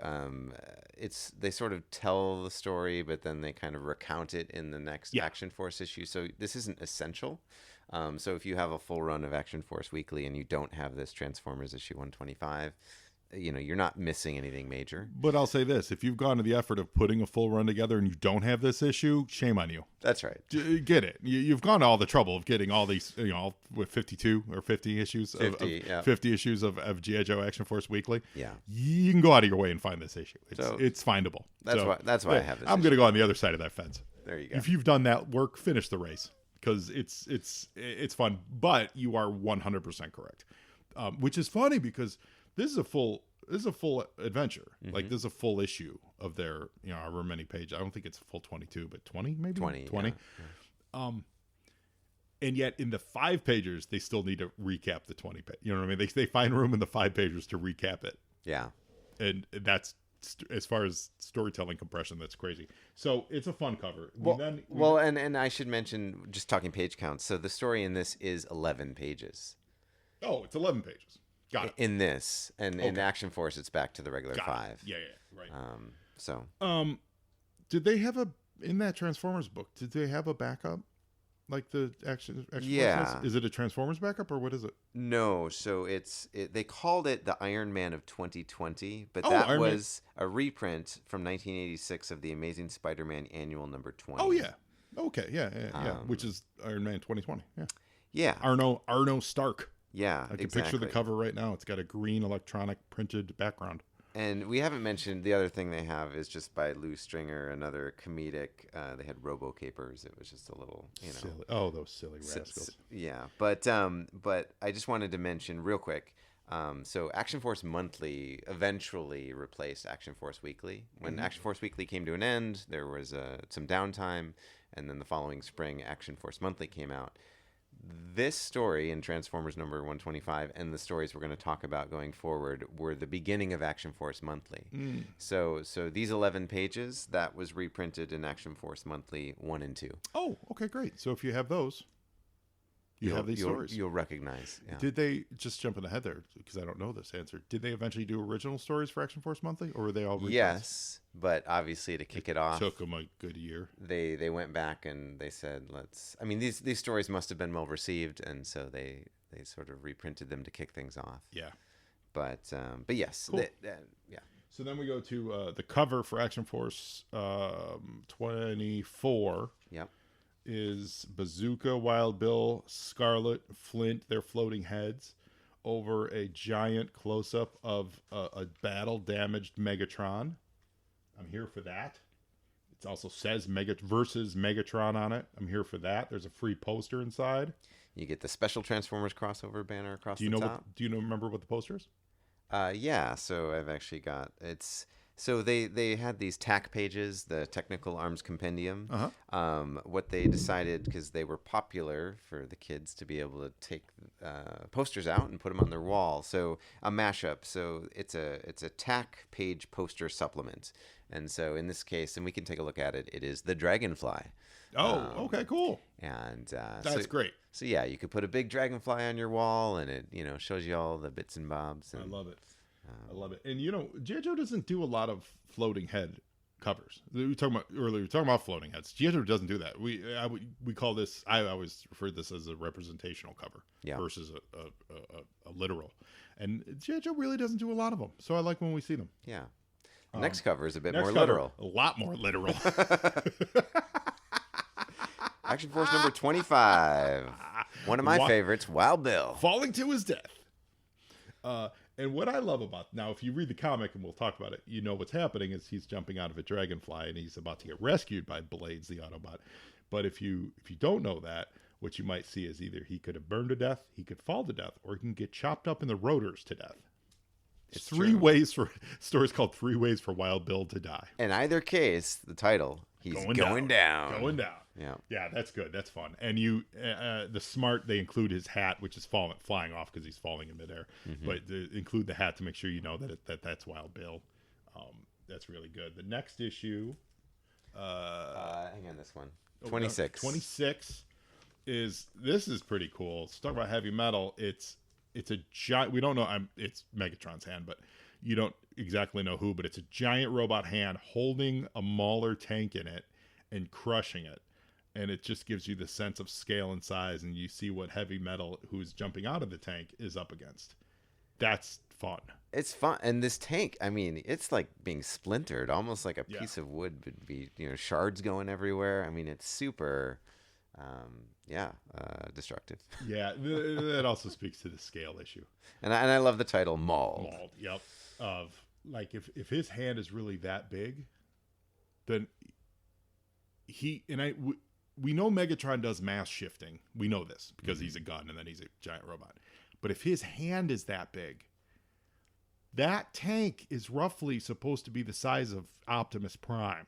they sort of tell the story, but then they kind of recount it in the next Action Force issue. So this isn't essential. So if you have a full run of Action Force Weekly and you don't have this Transformers issue 125, you're not missing anything major. But I'll say this: if you've gone to the effort of putting a full run together and you don't have this issue, shame on you. That's right. Get it. You've gone to all the trouble of getting all these, with 52 or 50 issues 50 issues of G.I. Joe Action Force Weekly. Yeah. You can go out of your way and find this issue. It's findable. That's why I have this. I'm going to go on the other side of that fence. There you go. If you've done that work, finish the race, because it's fun. But you are 100% correct, which is funny because this is a full adventure. Like this is a full issue of their, however many pages. I don't think it's a full 22, but 20 maybe 20. Yeah. And yet in the 5 pagers, they still need to recap the 20 page. You know what I mean? They find room in the 5 pagers to recap it. Yeah. And that's, as far as storytelling compression, that's crazy. So it's a fun cover. And I should mention, just talking page counts. So the story in this is 11 pages. Oh, it's 11 pages. Got it. In this, and in Action Force, it's back to the regular 5. Yeah, right. Did they have in that Transformers book? Did they have a backup, like the Action Force? Is it a Transformers backup or what is it? No, so they called it the Iron Man of 2020, but that was a reprint from 1986 of the Amazing Spider-Man Annual number 20. Oh yeah, okay, yeah, which is Iron Man 2020. Yeah, Arno Stark. Yeah, I can picture the cover right now. It's got a green electronic printed background. And we haven't mentioned the other thing they have is just by Lou Stringer, another comedic. They had Robo Capers. It was just a little, silly. Oh, those silly rascals. Yeah, but I just wanted to mention real quick. So Action Force Monthly eventually replaced Action Force Weekly. When Action Force Weekly came to an end, there was some downtime, and then the following spring, Action Force Monthly came out. This story in Transformers number 125 and the stories we're going to talk about going forward were the beginning of Action Force Monthly. So these 11 pages, that was reprinted in Action Force Monthly 1 and 2. Oh, okay, great. So if you have those, you have these stories. You'll recognize. Yeah. Did they, just jumping ahead there, because I don't know this answer, did they eventually do original stories for Action Force Monthly, or were they all reprints? Yes, but obviously to kick it off, took them a good year. They went back and they said, these stories must have been well received, and so they sort of reprinted them to kick things off. Yeah. But yes. Cool. Yeah. So then we go to the cover for Action Force 24. Yep. Is Bazooka, Wild Bill, Scarlet, Flint, their floating heads over a giant close-up of a battle-damaged Megatron. I'm here for that. It also says versus Megatron on it. I'm here for that. There's a free poster inside. You get the special Transformers crossover banner across the top. Do you remember what the poster is? Yeah, so I've actually got So they had these TAC pages, the Technical Arms Compendium. What they decided, because they were popular for the kids to be able to take posters out and put them on their wall. So a mashup. So it's a TAC page poster supplement. And so in this case, and we can take a look at it, it is the Dragonfly. Okay, cool. And That's great. So yeah, you could put a big dragonfly on your wall, and it shows you all the bits and bobs. And, I love it. I love it. And G.I. Joe doesn't do a lot of floating head covers. We were talking about floating heads. G.I. Joe doesn't do that. We call this. I always refer to this as a representational cover versus a literal. And G.I. Joe really doesn't do a lot of them. So I like when we see them. Yeah. Next cover is a bit more cover, literal. A lot more literal. Action Force number 25. One of my favorites, Wild Bill. Falling to his death. And what I love about, now if you read the comic, and we'll talk about it, what's happening is he's jumping out of a dragonfly and he's about to get rescued by Blades the Autobot. But if you don't know that, what you might see is either he could have burned to death, he could fall to death, or he can get chopped up in the rotors to death. It's stories called 3 Ways for Wild Bill to Die. In either case, the title, he's going down. Going down. Yeah, that's good. That's fun. And they include his hat, which is flying off because he's falling in midair. But they include the hat to make sure you know that's Wild Bill. That's really good. The next issue, hang on, this one, 26. 26 is pretty cool. Let's talk about heavy metal. It's a giant. We don't know. It's Megatron's hand, but you don't exactly know who. But it's a giant robot hand holding a Mauler tank in it and crushing it. And it just gives you the sense of scale and size, and you see what heavy metal who's jumping out of the tank is up against. That's fun. It's fun. And this tank, I mean, it's like being splintered, almost like a piece of wood would be, shards going everywhere. I mean, it's super, destructive. Yeah, that also speaks to the scale issue. And I love the title, Mauled. Mauled, yep. Of, like, if his hand is really that big, then we know Megatron does mass shifting. We know this because he's a gun and then he's a giant robot. But if his hand is that big, that tank is roughly supposed to be the size of Optimus Prime.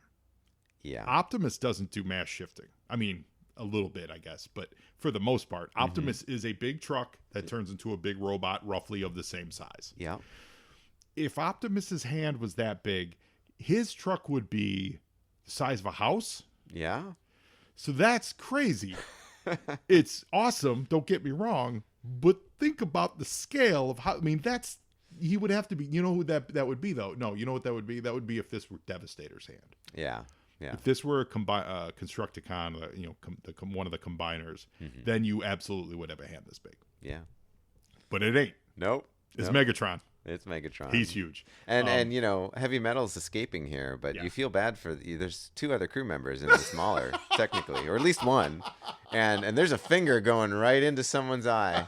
Yeah. Optimus doesn't do mass shifting. I mean, a little bit, I guess. But for the most part, Optimus is a big truck that turns into a big robot roughly of the same size. Yeah. If Optimus's hand was that big, his truck would be the size of a house. Yeah. So that's crazy. It's awesome, don't get me wrong, but think about the scale of how, he would have to be, who that would be though? No, you know what that would be? That would be if this were Devastator's hand. Yeah. Yeah. If this were a Constructicon, one of the combiners, then you absolutely would have a hand this big. Yeah. But it ain't. Nope. It's Megatron. It's Megatron. He's huge. And heavy metal's escaping here, but you feel bad for there's 2 other crew members in the smaller, technically, or at least one. And there's a finger going right into someone's eye.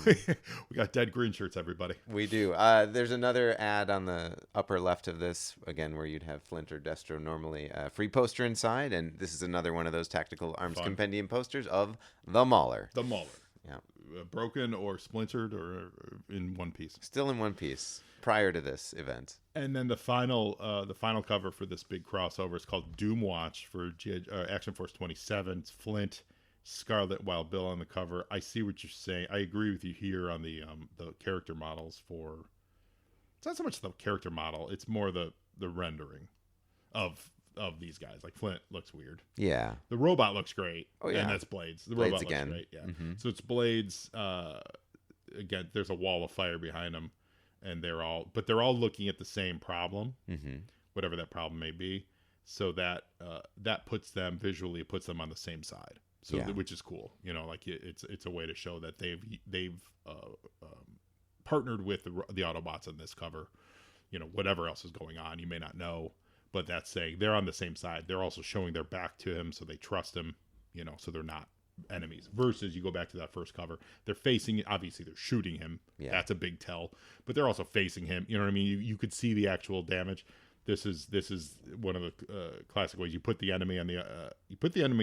We got dead green shirts, everybody. We do. There's another ad on the upper left of this, again, where you'd have Flint or Destro normally. Free poster inside, and this is another one of those Tactical Arms Compendium posters of the Mauler. The Mauler. Yeah. Broken or splintered or in one piece. Still in one piece prior to this event. And then the final cover for this big crossover is called Doom Watch for Action Force 27. It's Flint, Scarlet, Wild Bill on the cover. I see what you're saying. I agree with you here on the character models for. It's not so much the character model. It's more the rendering of these guys. Like Flint looks weird. Yeah. The robot looks great. Oh yeah. And that's Blades. The Blades robot again. looks great. Yeah. So it's Blades. Again, there's a wall of fire behind them, and they're all looking at the same problem, whatever that problem may be. So that puts them on the same side. So which is cool. It's a way to show that they've partnered with the Autobots on this cover. Whatever else is going on, you may not know. But that's saying they're on the same side. They're also showing their back to him, so they trust him, so they're not enemies. Versus you go back to that first cover, they're facing, obviously they're shooting him. Yeah. That's a big tell. But they're also facing him. You know what I mean? You could see the actual damage. This is one of the classic ways you put the enemy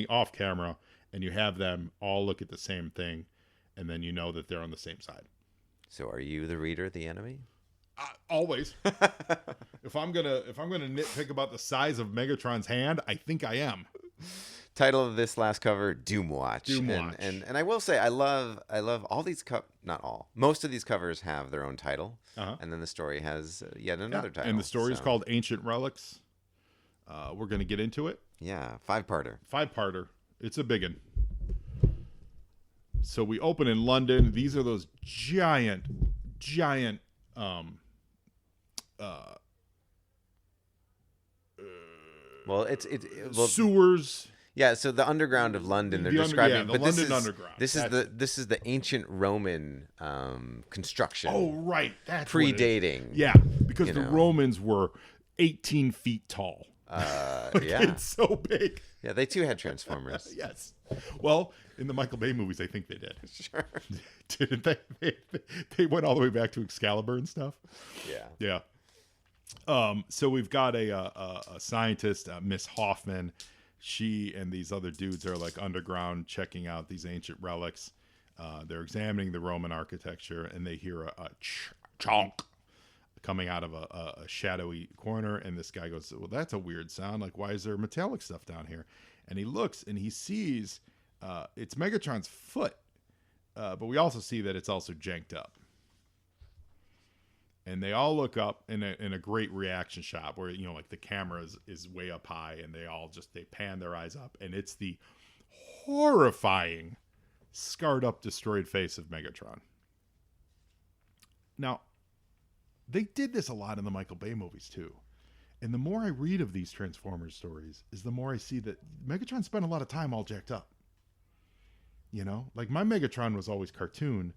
off camera, and you have them all look at the same thing, and then you know that they're on the same side. So are you the reader, the enemy? Always. If I'm gonna nitpick about the size of Megatron's hand, I think I am. Title of this last cover: Doom Watch. Doom Watch. And I will say, I love all these not all. Most of these covers have their own title, and then the story has yet another title. And the story is called Ancient Relics. We're gonna get into it. Yeah, 5-parter. 5-parter. It's a big one. So we open in London. These are those giant sewers. Yeah, so the underground of London they're describing, but London underground. This is the ancient Roman construction. Oh, right, that's predating. Yeah, because the Romans were 18 feet tall. Yeah, it's so big. Yeah, they too had transformers. Yes. Well, in the Michael Bay movies, I think they did. Sure. Didn't they? They went all the way back to Excalibur and stuff. Yeah. Yeah. So we've got a scientist, Miss Hoffman. She and these other dudes are like underground checking out these ancient relics. They're examining the Roman architecture, and they hear a chonk coming out of a shadowy corner. And this guy goes, well, that's a weird sound. Like, why is there metallic stuff down here? And he looks and he sees it's Megatron's foot. But we also see that it's also janked up. And they all look up in a great reaction shot where, like the camera is way up high, and they pan their eyes up, and it's the horrifying, scarred up, destroyed face of Megatron. Now, they did this a lot in the Michael Bay movies too. And the more I read of these Transformers stories is the more I see that Megatron spent a lot of time all jacked up. Like my Megatron was always cartoon.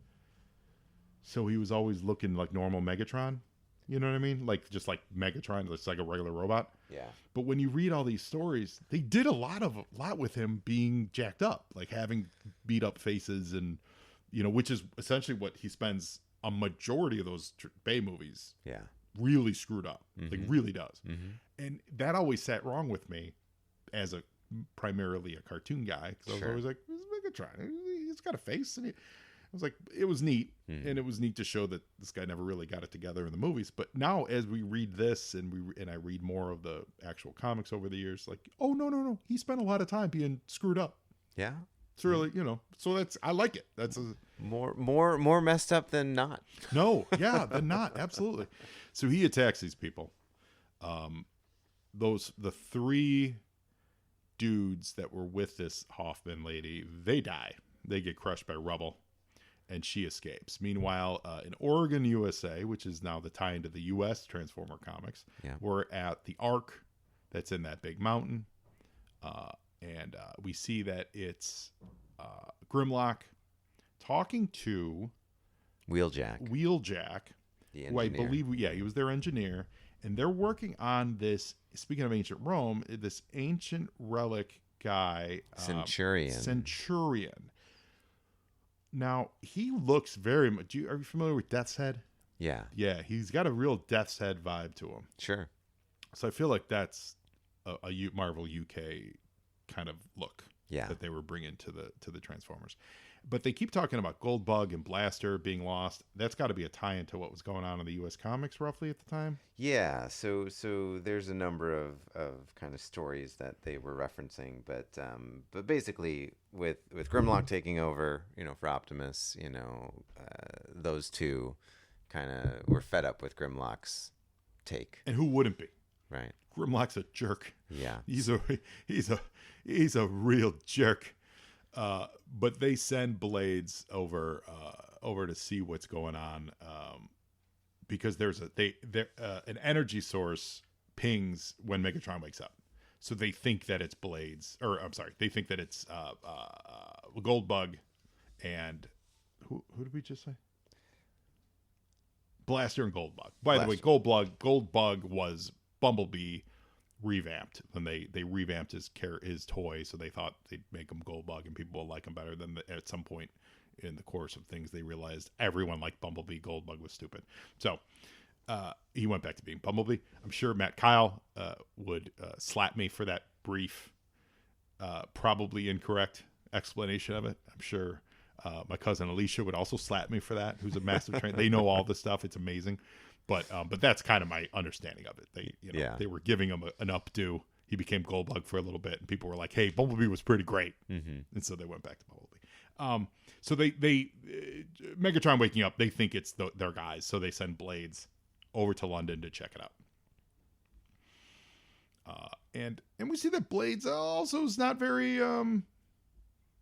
So he was always looking like normal Megatron. You know what I mean? Like just like Megatron, it's like a regular robot. Yeah. But when you read all these stories, they did a lot with him being jacked up, like having beat up faces, and which is essentially what he spends a majority of those Bay movies. Yeah. Really screwed up. Like really does. Mm-hmm. And that always sat wrong with me as primarily a cartoon guy, because I was always like, this is Megatron. He's got a face, and I was like, it was neat, and it was neat to show that this guy never really got it together in the movies. But now, as we read this, and I read more of the actual comics over the years, like, oh no, he spent a lot of time being screwed up. Yeah, it's really so I like it. That's more messed up than not. No, yeah, than not, absolutely. So he attacks these people. The 3 dudes that were with this Hoffman lady, they die. They get crushed by rubble, and she escapes. Meanwhile, in Oregon, USA, which is now the tie into the U.S. Transformer comics, we're at the Ark that's in that big mountain, and we see that it's Grimlock talking to Wheeljack, who I believe, he was their engineer, and they're working on this. Speaking of ancient Rome, this ancient relic guy, Centurion. Now, he looks very much... Are you familiar with Death's Head? Yeah. Yeah, he's got a real Death's Head vibe to him. Sure. So I feel like that's a Marvel UK kind of look that they were bringing to the Transformers. But they keep talking about Goldbug and Blaster being lost. That's got to be a tie-in to what was going on in the U.S. comics roughly at the time. Yeah, so there's a number of kind of stories that they were referencing, but basically with Grimlock taking over, for Optimus, those two kind of were fed up with Grimlock's take. And who wouldn't be? Right. Grimlock's a jerk. Yeah. He's a real jerk. But they send Blades over to see what's going on, because there's an energy source pings when Megatron wakes up, so they think that it's Blades, or I'm sorry, they think that it's Goldbug, and who did we just say? Blaster and Goldbug. By the way, Goldbug was Bumblebee revamped when they revamped his toy, so they thought they'd make him Goldbug and people will like him better. Then at some point in the course of things, they realized everyone liked Bumblebee. Goldbug was stupid, so he went back to being Bumblebee. I'm sure Matt Kyle would slap me for that brief, probably incorrect explanation of it. I'm sure my cousin Alicia would also slap me for that, who's a massive trainer. They know all this stuff. It's amazing. But that's kind of my understanding of it. Yeah. They were giving him an updo. He became Goldbug for a little bit, and people were like, "Hey, Bumblebee was pretty great," and so they went back to Bumblebee. So they Megatron waking up, they think it's their guys, so they send Blades over to London to check it out. And we see that Blades also is not very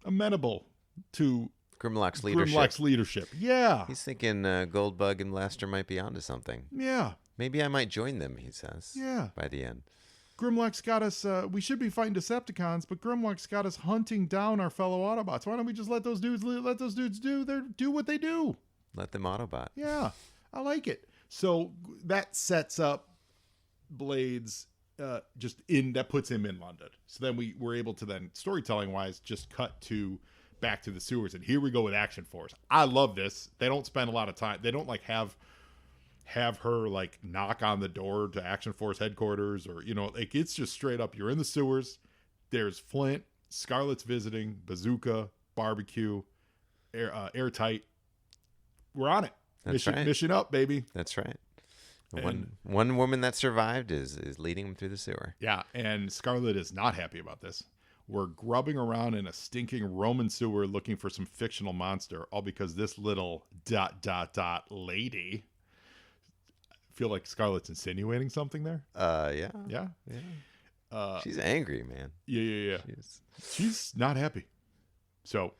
amenable to Grimlock's leadership. Yeah. He's thinking Goldbug and Blaster might be onto something. Yeah. Maybe I might join them, he says. Yeah. By the end. Grimlock's got us, we should be fighting Decepticons, but Grimlock's got us hunting down our fellow Autobots. Why don't we just let those dudes do what they do? Let them Autobot. Yeah. I like it. So that sets up Blades that puts him in London. So then we were able to then, storytelling wise, just cut to back to the sewers, and here we go with Action Force. I love this. They don't spend a lot of time. They don't like have her like knock on the door to Action Force headquarters, or like it's just straight up. You're in the sewers. There's Flint, Scarlet's visiting, Bazooka, Barbecue, Airtight. We're on it. Mission up, baby. That's right. One woman that survived is leading them through the sewer. Yeah, and Scarlet is not happy about this. We're grubbing around in a stinking Roman sewer looking for some fictional monster, all because this little ... lady. Feel like Scarlet's insinuating something there? Yeah. Yeah. She's angry, man. Yeah. She's not happy. So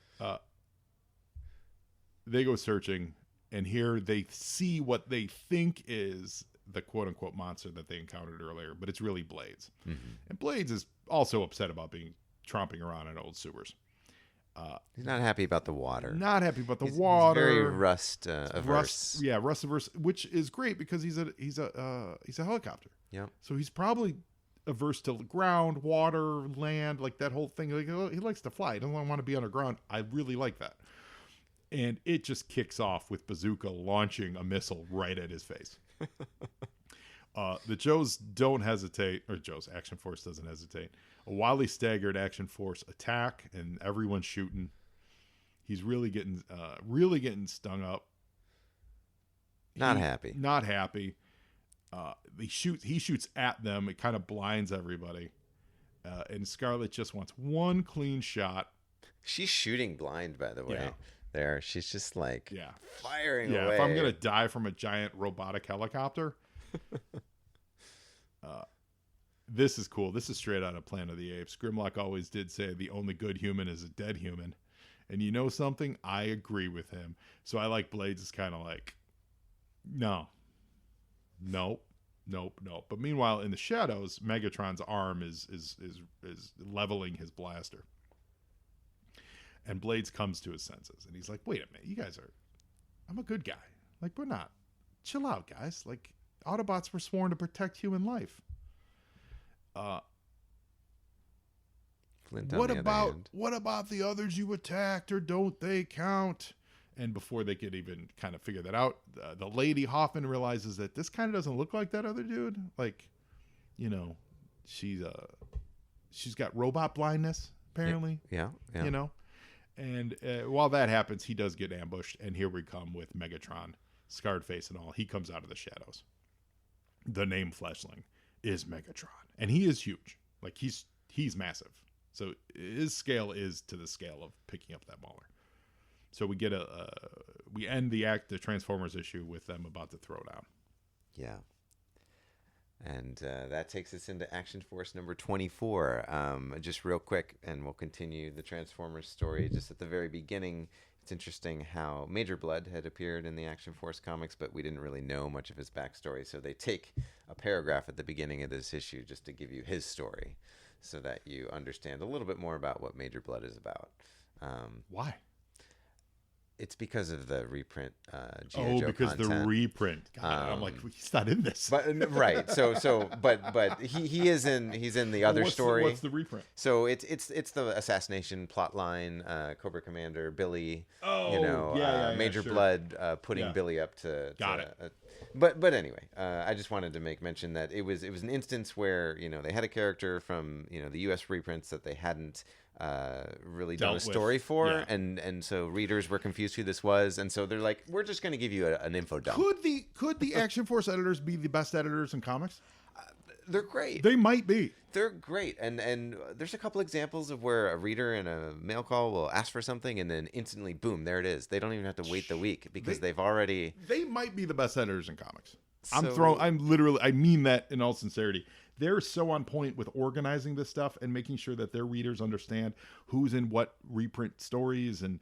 they go searching, and here they see what they think is the quote-unquote monster that they encountered earlier, but it's really Blades. Mm-hmm. And Blades is also upset about being tromping around in old sewers. He's not happy about the water. Water. He's very rust averse. Rust averse, which is great because he's a helicopter. Yeah. So he's probably averse to ground, water, land, like that whole thing. Like, he likes to fly. He doesn't want to be underground. I really like that. And it just kicks off with Bazooka launching a missile right at his face. The Joes don't hestate, or Joe's Action Force doesn't hesitate. A wildly staggered Action Force attack, and everyone's shooting. He's really getting stung up. Not happy. He shoots at them. It kind of blinds everybody. And Scarlet just wants one clean shot. She's shooting blind, by the way. Yeah. There, she's just like firing away. Yeah, if I'm gonna die from a giant robotic helicopter. This is cool. This is straight out of Planet of the Apes. Grimlock always did say the only good human is a dead human. And you know something? I agree with him. So I like Blades is kind of like, no. Nope. But meanwhile, in the shadows, Megatron's arm is leveling his blaster. And Blades comes to his senses. And he's like, wait a minute. You guys I'm a good guy. Like, we're not. Chill out, guys. Like, Autobots were sworn to protect human life. What about the others you attacked, or don't they count? And before they could even kind of figure that out, the lady Hoffman realizes that this kind of doesn't look like that other dude. Like, she's got robot blindness apparently. Yeah. And while that happens, he does get ambushed, and here we come with Megatron, scarred face and all. He comes out of the shadows. The name Fleshling is Megatron, and he is huge. Like, he's massive. So his scale is to the scale of picking up that mauler. So we get we end the Transformers issue with them about to throw down. Yeah. And that takes us into Action Force number 24. Just real quick, and we'll continue the Transformers story. Just at the very beginning, it's interesting how Major Blood had appeared in the Action Force comics, but we didn't really know much of his backstory. So they take a paragraph at the beginning of this issue just to give you his story so that you understand a little bit more about what Major Blood is about. Why? It's because of the reprint. G.I. Joe because content. The reprint. God, I'm like, he's not in this. But right. But he is in. He's in the other story. What's the reprint? So it's the assassination plot line. Cobra Commander Billy. Major sure. Blood putting Billy up to. Got it. But anyway, I just wanted to make mention that it was an instance where they had a character from the U.S. reprints that they hadn't really Dealt done a with. story for, Yeah. and so readers were confused who this was, and so they're like, we're just going to give you an info dump. Could the Action Force editors be the best editors in comics? They're great. They might be. They're great, and there's a couple examples of where a reader in a mail call will ask for something, and then instantly, boom, there it is. They don't even have to wait the week because they've already. They might be the best editors in comics. So- I mean that in all sincerity. They're so on point with organizing this stuff and making sure that their readers understand who's in what reprint stories and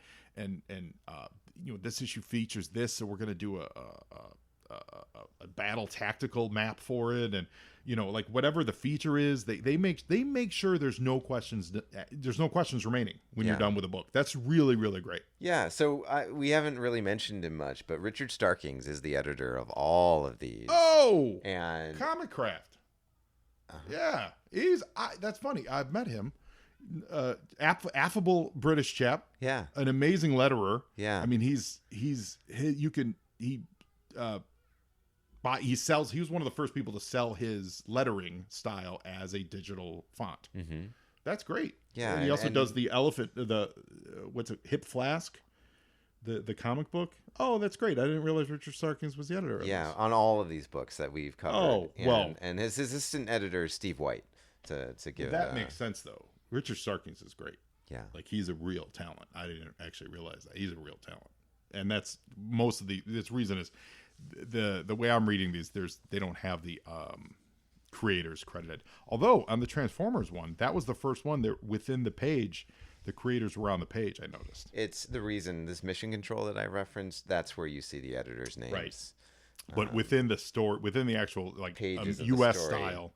this issue features this, so we're going to do a battle tactical map for it, and like whatever the feature is, they make sure there's no questions remaining when you're Yeah. done with a book. That's really, really great. Yeah, so we haven't really mentioned him much, but Richard Starkings is the editor of all of these. Oh, And Comic Craft. Yeah, that's funny. I've met him. Affable British chap. yeah, An amazing letterer. Yeah. I mean, he sells. He was one of the first people to sell his lettering style as a digital font. mm-hmm. That's great. Yeah, and he also and- does the elephant, what's it, Hip Flask, the comic book. Oh, that's great. I didn't realize Richard Starkings was the editor of Yeah, this. on all of these books that we've covered. Oh, and, well. and his assistant editor is Steve White to give That makes sense though. Richard Starkings is great. yeah. Like, he's a real talent. I didn't actually realize that. He's a real talent. And that's most of this reason is the way I'm reading these, they don't have the creators credited. Although on the Transformers one, that was the first one that within the page, the creators were on the page, I noticed. It's the reason this mission control that I referenced, that's where you see the editor's names. Right. But within the actual Pages of the US story. style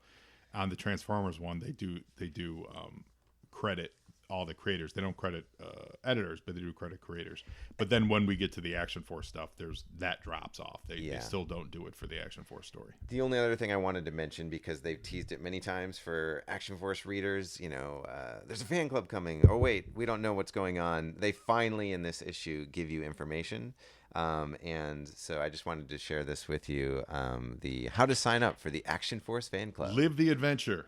on the Transformers one, they do credit all the creators. They don't credit editors, but they do credit creators. But then when we get to the Action Force stuff, that drops off. They still don't do it for the Action Force story. The only other thing I wanted to mention, because they've teased it many times for Action Force readers, there's a fan club coming. Oh, wait, we don't know what's going on. They finally, in this issue, give you information. And so I just wanted to share this with you, how to sign up for the Action Force fan club. Live the adventure.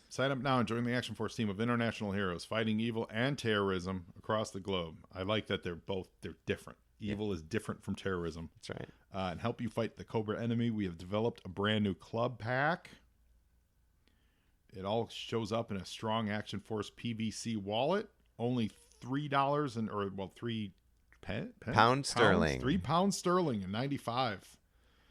Sign up now and join the Action Force team of international heroes fighting evil and terrorism across the globe. I like that they're different. Evil is different from terrorism. That's right. And help you fight the Cobra enemy, we have developed a brand new club pack. It all shows up in a strong Action Force PVC wallet. Only $3 Pound sterling. £3 sterling and 95.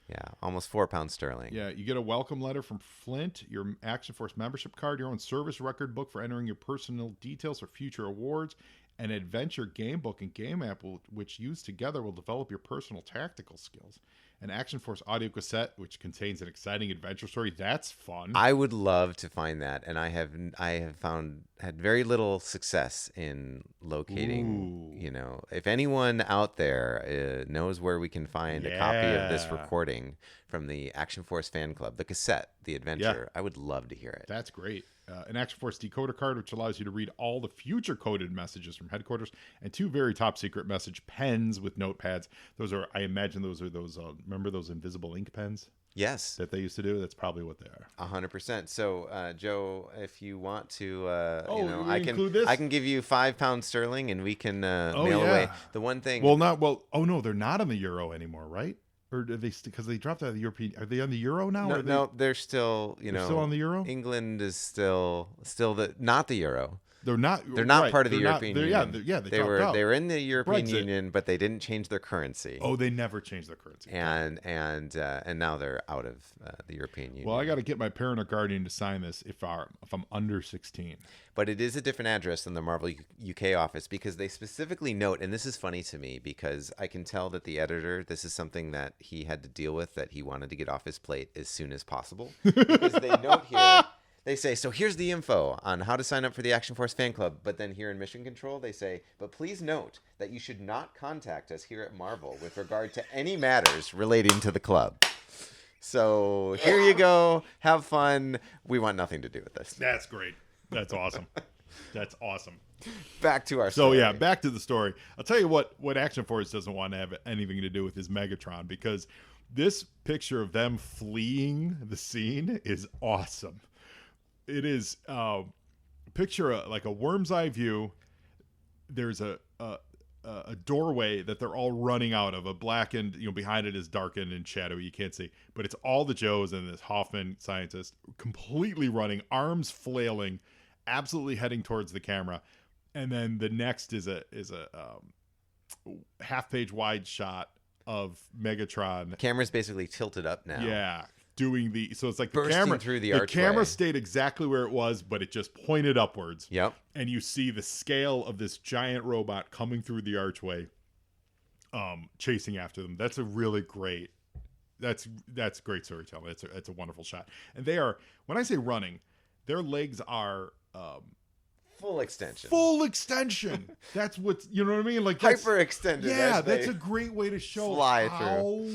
Yeah, almost £4 sterling. Yeah, you get a welcome letter from Flint, your Action Force membership card, your own service record book for entering your personal details for future awards, an adventure game book and game app, which used together will develop your personal tactical skills. An Action Force audio cassette, which contains an exciting adventure story. That's fun. I would love to find that, and I have had very little success in locating. Ooh. If anyone out there knows where we can find a copy of this Yeah. recording from the Action Force fan club, the cassette, the adventure, I would love to hear it. That's great. An Action Force decoder card, which allows you to read all the future coded messages from headquarters, and 2 very top secret message pens with notepads. I imagine those are remember those invisible ink pens Yes, that they used to do? That's probably what they are. 100%. So, Joe, if you want to, you I can include this? I can give you £5 sterling, and we can mail yeah. away. The one thing. Oh no, they're not on the euro anymore, right? Or are they, because they dropped out of the European? Are they on the euro now? No, they're still, They're still on the euro? England is still not the euro. They're not. They're not right, part of the they're not- European they're- Union. Yeah, they dropped were out. they were in the European Brexit. Union, but they didn't change their currency. Oh, they never changed their currency. and now they're out of the European Union. Well, I got to get my parent or guardian to sign this if I'm under 16. But it is a different address than the Marvel UK office, because they specifically note, and this is funny to me because I can tell that the editor, this is something that he had to deal with, that he wanted to get off his plate as soon as possible. Because they note here, they say, so here's the info on how to sign up for the Action Force fan club. But then here in Mission Control, they say, but please note that you should not contact us here at Marvel with regard to any matters relating to the club. So here you go. Have fun. We want nothing to do with this. That's great. That's awesome. That's awesome. Back to our So story. yeah, back to the story. I'll tell you what Action Force doesn't want to have anything to do with is Megatron, because this picture of them fleeing the scene is awesome. It is picture like a worm's eye view. There's a doorway that they're all running out of, a blackened, behind it is darkened and shadowy, you can't see, but it's all the Joes and this Hoffman scientist completely running, arms flailing, absolutely heading towards the camera. And then the next is a half page wide shot of Megatron. The camera's basically tilted up now. Yeah. So it's like the Bursting camera through the camera archway. stayed exactly where it was, but it just pointed upwards. Yep. And you see the scale of this giant robot coming through the archway, chasing after them. That's a really great. That's great storytelling. It's a wonderful shot. And they are, when I say running, their legs are Full extension. full extension. That's what, you know what I mean? Like that's, Hyper extended. yeah, as they that's a great way to show fly how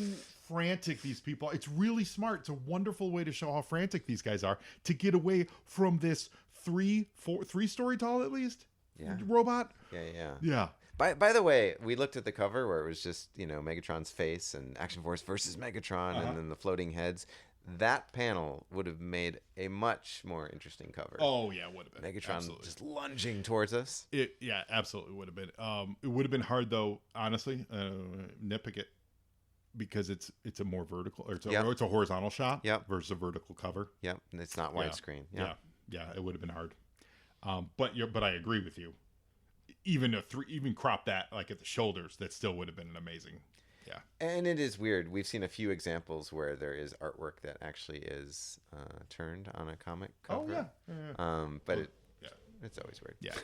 frantic these people are. It's really smart. It's a wonderful way to show how frantic these guys are to get away from this three-story tall at least robot. Yeah. By the way, we looked at the cover where it was just, Megatron's face and Action Force versus Megatron and then the floating heads. That panel would have made a much more interesting cover. Oh yeah, would have been Megatron absolutely. just lunging towards us. Absolutely would have been. It would have been hard though, honestly. Nitpick it because it's a more vertical, or it's a horizontal shot versus a vertical cover. Yep, and it's not widescreen. Yeah, it would have been hard. But I agree with you. Even crop that like at the shoulders, that still would have been an amazing. Yeah. And it is weird. We've seen a few examples where there is artwork that actually is turned on a comic cover. Oh yeah. But it's always weird. Yeah.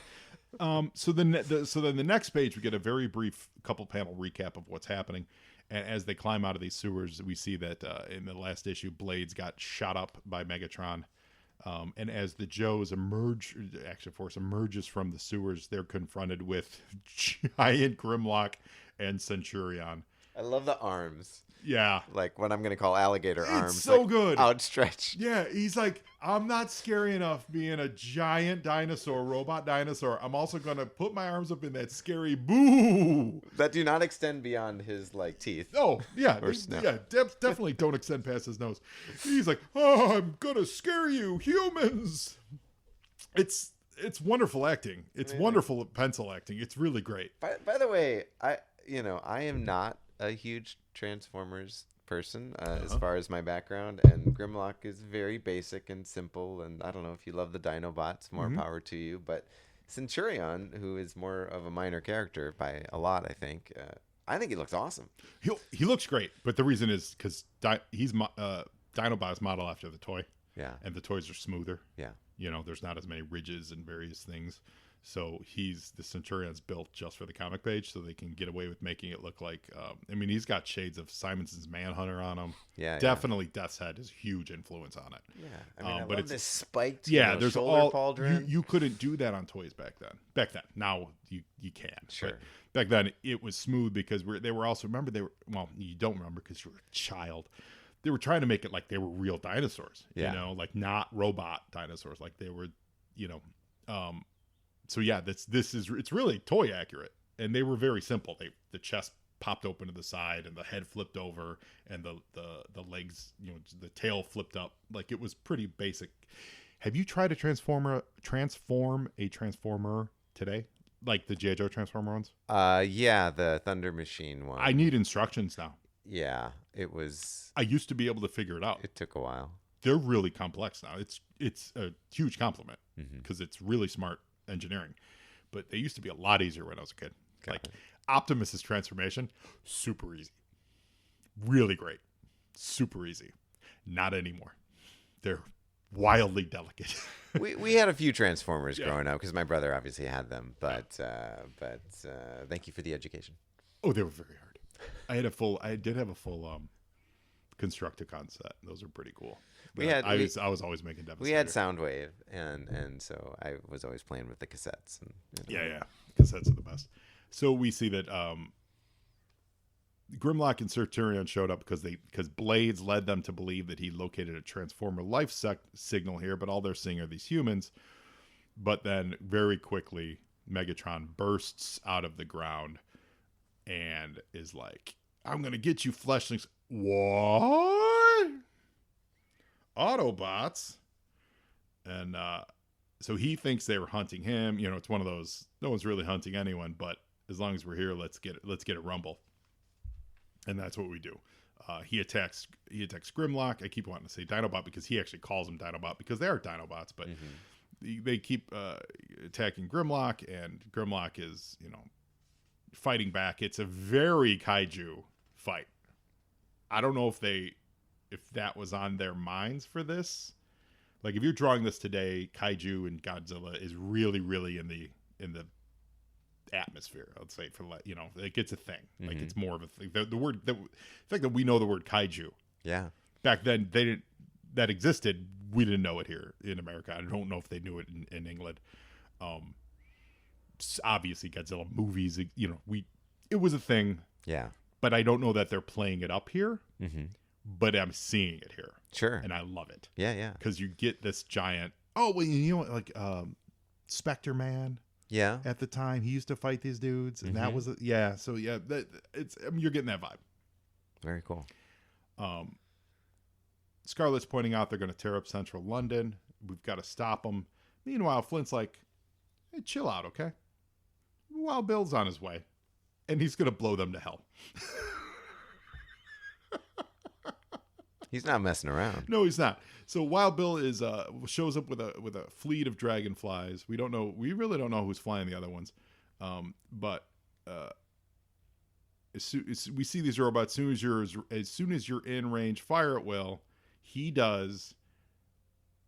So then the next page we get a very brief couple panel recap of what's happening, and as they climb out of these sewers, we see that in the last issue, Blades got shot up by Megatron. And as the Joes Action Force emerges from the sewers, they're confronted with giant Grimlock and Centurion. I love the arms. Yeah. Like what I'm going to call alligator arms. It's so like good. Outstretched. Yeah. He's like, I'm not scary enough being a giant robot dinosaur. I'm also going to put my arms up in that scary boo. That do not extend beyond his teeth. Oh, yeah. Definitely don't extend past his nose. He's like, oh, I'm going to scare you, humans. It's wonderful acting. It's wonderful pencil acting. It's really great. By the way, I am not a huge Transformers person as far as my background, and Grimlock is very basic and simple, and I don't know if you love the Dinobots, more power to you, but Centurion, who is more of a minor character by a lot, I think he looks awesome. He looks great, but the reason is because he's Dinobot is modeled after the toy, and the toys are smoother. There's not as many ridges and various things. So the Centurion's built just for the comic page, so they can get away with making it look like. He's got shades of Simonson's Manhunter on him. Definitely Death's Head is a huge influence on it. I love this spiked. There's shoulder pauldron. You couldn't do that on toys back then. Now you can. Sure. But back then it was smooth because they were also, remember you don't remember because you were a child. They were trying to make it like they were real dinosaurs. Like not robot dinosaurs, like they were. So it's really toy accurate, and they were very simple. The chest popped open to the side, and the head flipped over, and the legs, the tail flipped up. Like it was pretty basic. Have you tried to transform a transformer today, like the G.I. Joe Transformer ones? The Thunder Machine one. I need instructions now. Yeah, it was. I used to be able to figure it out. It took a while. They're really complex now. It's a huge compliment because it's really smart engineering, but they used to be a lot easier when I was a kid. Optimus's transformation, super easy, really great, super easy. Not anymore. They're wildly delicate. we had a few Transformers growing up because my brother obviously had them, but thank you for the education. Oh, they were very hard. I did have a full Constructicon set. Those are pretty cool. I was always making Devastator. We had Soundwave, and so I was always playing with the cassettes. And, cassettes are the best. So we see that Grimlock and Centurion showed up because Blades led them to believe that he located a Transformer life signal here, but all they're seeing are these humans. But then very quickly, Megatron bursts out of the ground and is like, "I'm gonna get you, fleshlings." What? Autobots? And so he thinks they were hunting him. You know, it's one of those, no one's really hunting anyone, but as long as we're here, let's get a rumble. And that's what we do. He attacks Grimlock. I keep wanting to say Dinobot because he actually calls them Dinobot because they are Dinobots, but they keep attacking Grimlock, and Grimlock is, you know, fighting back. It's a very kaiju fight. I don't know if that was on their minds for this. Like, if you're drawing this today, kaiju and Godzilla is really, really in the atmosphere. I'd say, for, you know, like, it's a thing. Like, it's more of a thing. The fact that we know the word kaiju. Yeah. Back then, that existed. We didn't know it here in America. I don't know if they knew it in England. Obviously, Godzilla movies. You know, it was a thing. Yeah. But I don't know that they're playing it up here. But I'm seeing it here. Sure. And I love it. Yeah, yeah. Because you get this giant. Oh, well, you know what? Like Spectre Man. Yeah. At the time, he used to fight these dudes, and that was yeah. So yeah, you're getting that vibe. Very cool. Scarlett's pointing out they're going to tear up central London. We've got to stop them. Meanwhile, Flint's like, "Hey, chill out, okay? Wild Bill's on his way, and he's going to blow them to hell." He's not messing around. No, he's not. So Wild Bill shows up with a fleet of dragonflies. We really don't know who's flying the other ones, but we see these robots. As soon as you're in range, fire at will. He does.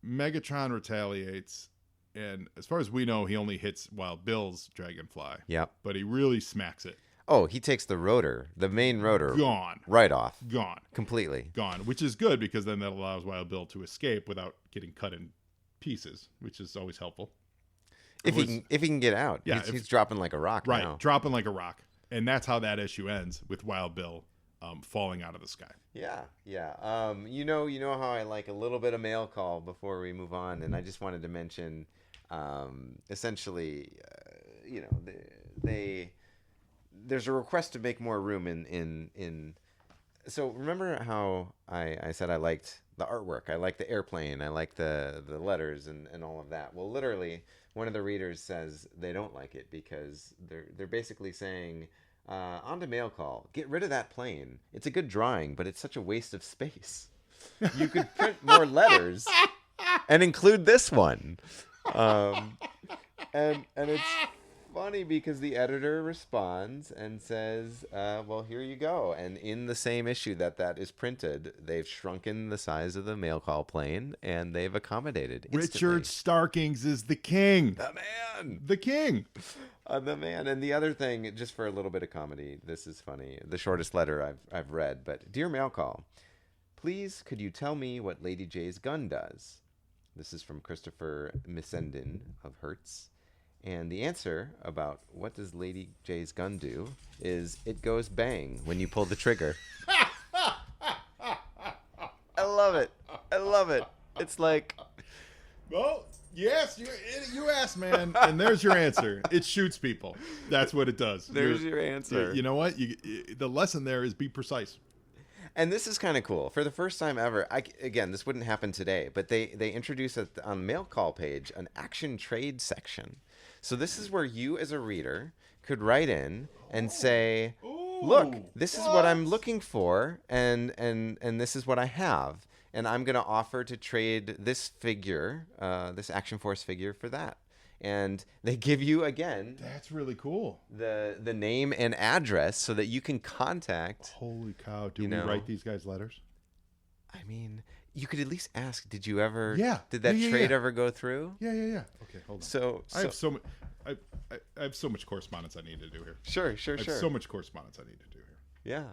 Megatron retaliates, and as far as we know, he only hits Wild Bill's dragonfly. Yep. But he really smacks it. Oh, he takes the main rotor. Gone. Right off. Gone. Completely. Gone, which is good because then that allows Wild Bill to escape without getting cut in pieces, which is always helpful. If he can get out. Yeah, he's dropping like a rock right, now. Dropping like a rock. And that's how that issue ends, with Wild Bill falling out of the sky. Yeah, yeah. You know how I like a little bit of mail call before we move on, and I just wanted to mention, essentially, you know, there's a request to make more room in. So remember how I said I liked the artwork, I liked the airplane, I liked the letters and all of that. Well, literally, one of the readers says they don't like it because they're basically saying, on to mail call, get rid of that plane. It's a good drawing, but it's such a waste of space. You could print more letters and include this one. And it's funny because the editor responds and says, well, here you go. And in the same issue that is printed, they've shrunken the size of the mail call plane, and they've accommodated instantly. Richard Starkings is the king. The man. The king. The man. And the other thing, just for a little bit of comedy, this is funny. The shortest letter I've read, but Dear Mail Call, please could you tell me what Lady J's gun does? This is from Christopher Missenden of Hertz. And the answer about what does Lady J's gun do is it goes bang when you pull the trigger. I love it. I love it. It's like... Well, yes, you asked, man, and there's your answer. It shoots people. That's what it does. There's your answer. You know what? The lesson there is be precise. And this is kind of cool. For the first time ever, again, this wouldn't happen today, but they introduce on the mail call page an action trade section. So this is where you as a reader could write in and say, look, this is what I'm looking for, and this is what I have. And I'm going to offer to trade this figure, this Action Force figure, for that. And they give you, again... That's really cool. The name and address so that you can contact... Holy cow. Do we write these guys letters? I mean, you could at least ask, did you ever... Yeah. Did that trade ever go through? Yeah. Okay, hold on. So I have so much... I have so much correspondence I need to do here. Sure. I have so much correspondence I need to do here. Yeah.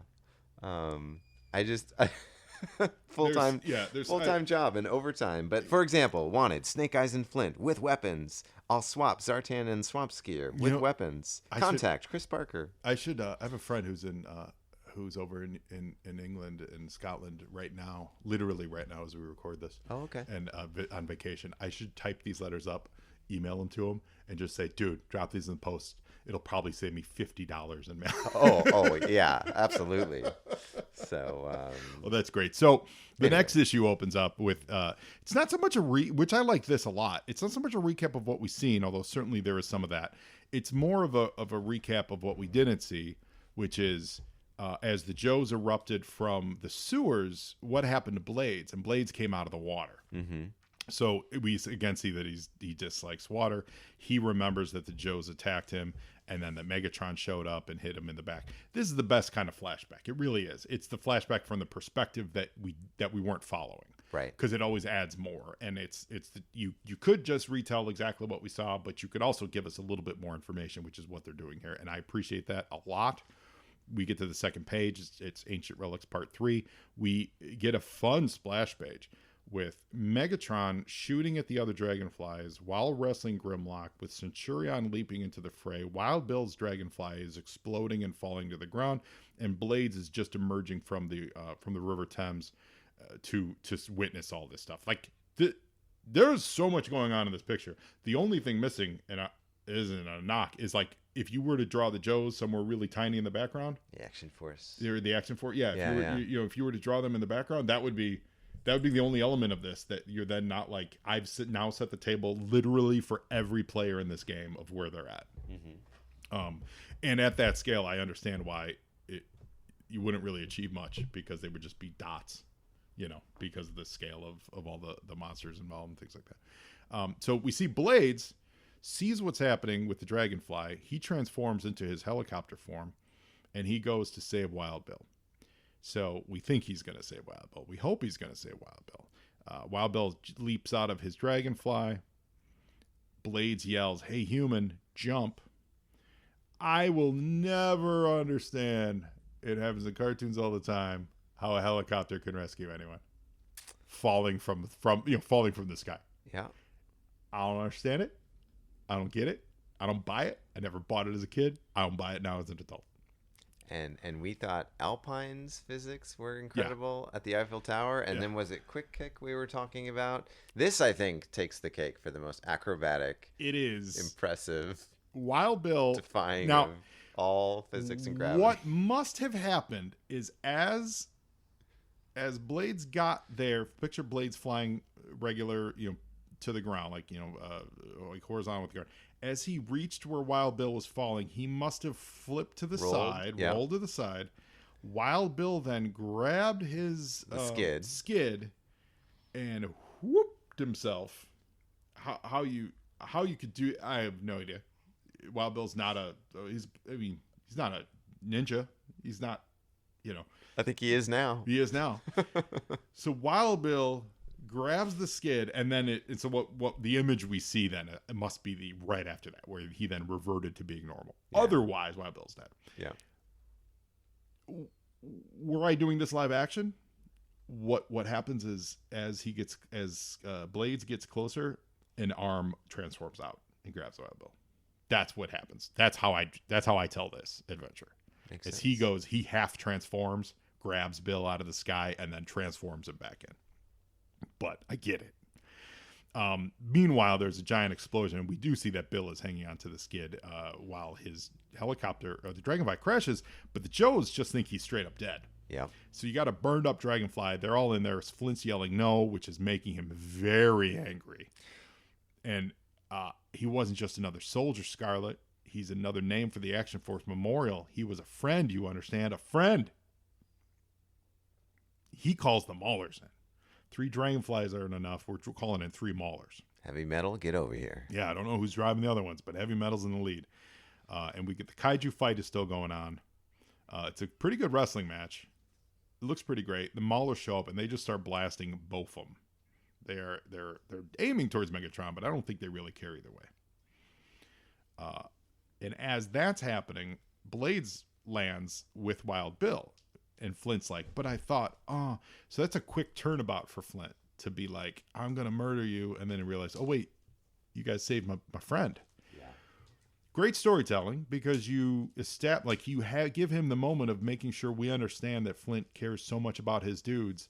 I just... full-time job and overtime. But for example, wanted Snake Eyes and Flint with weapons. I'll swap Zartan and Swamp Skier with weapons. Contact Chris Parker. I should. I have a friend who's over in England and Scotland right now, literally right now as we record this. Oh, okay. And on vacation. I should type these letters up, email them to him, and just say, dude, drop these in the post. It'll probably save me $50 in mail. Oh, yeah, absolutely. So, well, that's great. So the next issue opens up with it's not so much which I like this a lot. It's not so much a recap of what we've seen, although certainly there is some of that. It's more of a recap of what we didn't see, which is as the Joes erupted from the sewers, what happened to Blades? And Blades came out of the water. mm-hmm. So we again see that he dislikes water. He remembers that the Joes attacked him, and then the Megatron showed up and hit him in the back. This is the best kind of flashback. It really is. It's the flashback from the perspective that we weren't following, Right? Because it always adds more. And you could just retell exactly what we saw, but you could also give us a little bit more information, which is what they're doing here, and I appreciate that a lot. We get to the second page. It's Ancient Relics Part 3. We get a fun splash page with Megatron shooting at the other dragonflies while wrestling Grimlock, with Centurion leaping into the fray. Wild Bill's dragonfly is exploding and falling to the ground, and Blades is just emerging from the River Thames to witness all this stuff. Like there's so much going on in this picture. The only thing missing, and isn't a knock, is like if you were to draw the Joes somewhere really tiny in the background, The Action Force. they're the Action Force. Yeah, if you were to draw them in the background, that would be the only element of this that you're then not like, I've now set the table literally for every player in this game of where they're at. Mm-hmm. And at that scale, I understand why you wouldn't really achieve much, because they would just be dots, because of the scale of all the monsters involved and things like that. So we see Blades sees what's happening with the dragonfly. He transforms into his helicopter form, and he goes to save Wild Bill. So we think he's going to save Wild Bill. We hope he's going to save Wild Bill. Wild Bill leaps out of his dragonfly. Blades yells, "Hey, human, jump." I will never understand, it happens in cartoons all the time, how a helicopter can rescue anyone falling from the sky. Yeah. I don't understand it. I don't get it. I don't buy it. I never bought it as a kid. I don't buy it now as an adult. And we thought Alpine's physics were incredible at the Eiffel Tower. And then was it Quick Kick we were talking about? This, I think, takes the cake for the most acrobatic. It is. Impressive. Wild Bill. Defying now, of all physics and gravity. What must have happened is as Blades got there, picture Blades flying regular, to the ground, like horizontal with the ground. As he reached where Wild Bill was falling, he must have flipped to the side, rolled to the side. Wild Bill then grabbed his skid and whooped himself. How you could do it, I have no idea. Wild Bill's not he's not a ninja. He's not, I think he is now. He is now. So Wild Bill grabs the skid, and then so what the image we see then, it must be the right after that, where he then reverted to being normal. Yeah. Otherwise, Wild Bill's dead. Yeah. Were I doing this live action, what happens is as Blades gets closer, an arm transforms out and grabs Wild Bill. That's what happens. That's how I tell this adventure. Makes as sense. he goes, he half transforms, grabs Bill out of the sky, and then transforms him back in. But I get it. Meanwhile, there's a giant explosion, and we do see that Bill is hanging onto the skid while his helicopter, or the Dragonfly, crashes, but the Joes just think he's straight up dead. Yeah. So you got a burned up Dragonfly. They're all in there. Flint's yelling no, which is making him very angry. And he wasn't just another soldier, Scarlet. He's another name for the Action Force Memorial. He was a friend, you understand? A friend. He calls the Maulers in. 3 Dragonflies aren't enough. We're calling in 3 Maulers. Heavy Metal, get over here. Yeah, I don't know who's driving the other ones, but Heavy Metal's in the lead. And we get the Kaiju fight is still going on. It's a pretty good wrestling match. It looks pretty great. The Maulers show up, and they just start blasting both of them. They're aiming towards Megatron, but I don't think they really care either way. And as that's happening, Blades lands with Wild Bill. And Flint's like, but I thought, so that's a quick turnabout for Flint to be like, I'm going to murder you. And then he realized, oh, wait, you guys saved my friend. Yeah. Great storytelling, because you give him the moment of making sure we understand that Flint cares so much about his dudes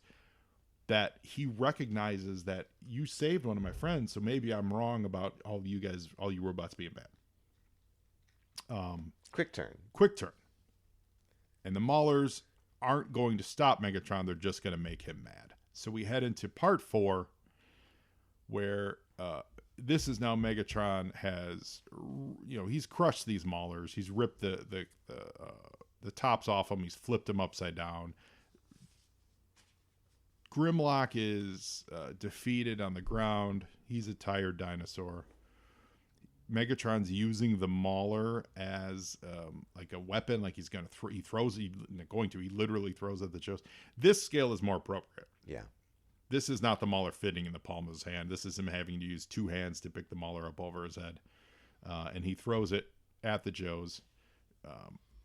that he recognizes that you saved one of my friends. So maybe I'm wrong about all you robots being bad. Quick turn. And the Maulers aren't going to stop Megatron. They're just going to make him mad. So we head into part 4, where this is now Megatron has, he's crushed these Maulers. He's ripped the tops off them. He's flipped them upside down. Grimlock is defeated on the ground. He's a tired dinosaur. Megatron's using the Mauler as like a weapon, like he's going to he literally throws at the Joes. This scale is more appropriate. Yeah. This is not the Mauler fitting in the palm of his hand. This is him having to use 2 hands to pick the Mauler up over his head. And he throws it at the Joes.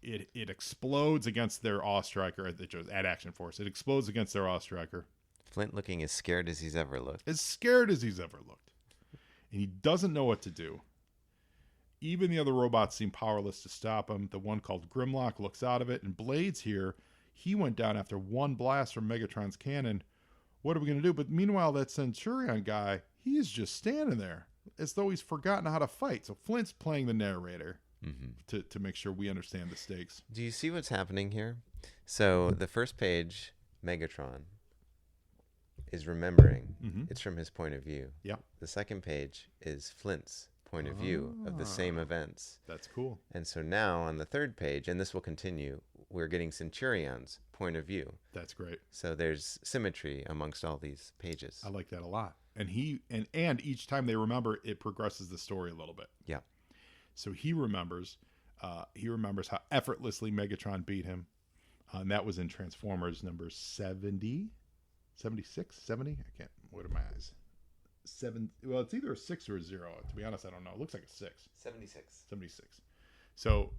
It explodes against their Awe Striker at Action Force. It explodes against their Awe Striker. Flint looking as scared as he's ever looked. As scared as he's ever looked. And he doesn't know what to do. Even the other robots seem powerless to stop him. The one called Grimlock looks out of it. And Blades here, he went down after one blast from Megatron's cannon. What are we going to do? But meanwhile, that Centurion guy, he is just standing there as though he's forgotten how to fight. So Flint's playing the narrator to make sure we understand the stakes. Do you see what's happening here? So the first page, Megatron is remembering. It's from his point of view. Yeah. The second page is Flint's point of view of the same events. That's cool. And so now on the third page, and this will continue, we're getting Centurion's point of view. That's great. So there's symmetry amongst all these pages. I like that a lot. And and each time they remember, it progresses the story a little bit. Yeah. So he remembers how effortlessly Megatron beat him. And that was in Transformers number 70, 76, 70. I can't. What are my eyes? 7. Well, it's either a 6 or a 0. To be honest, I don't know. It looks like a 6. 76. 76. So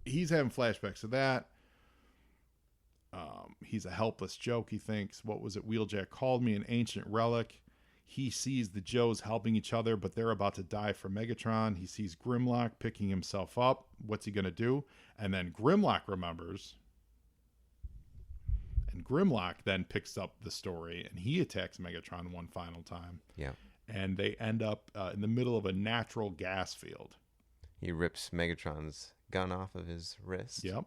he's having flashbacks of that. He's a helpless joke, he thinks. What was it? Wheeljack called me an ancient relic. He sees the Joes helping each other, but they're about to die for Megatron. He sees Grimlock picking himself up. What's he going to do? And then Grimlock remembers. And Grimlock then picks up the story, and he attacks Megatron one final time. Yeah. And they end up in the middle of a natural gas field. He rips Megatron's gun off of his wrist. Yep.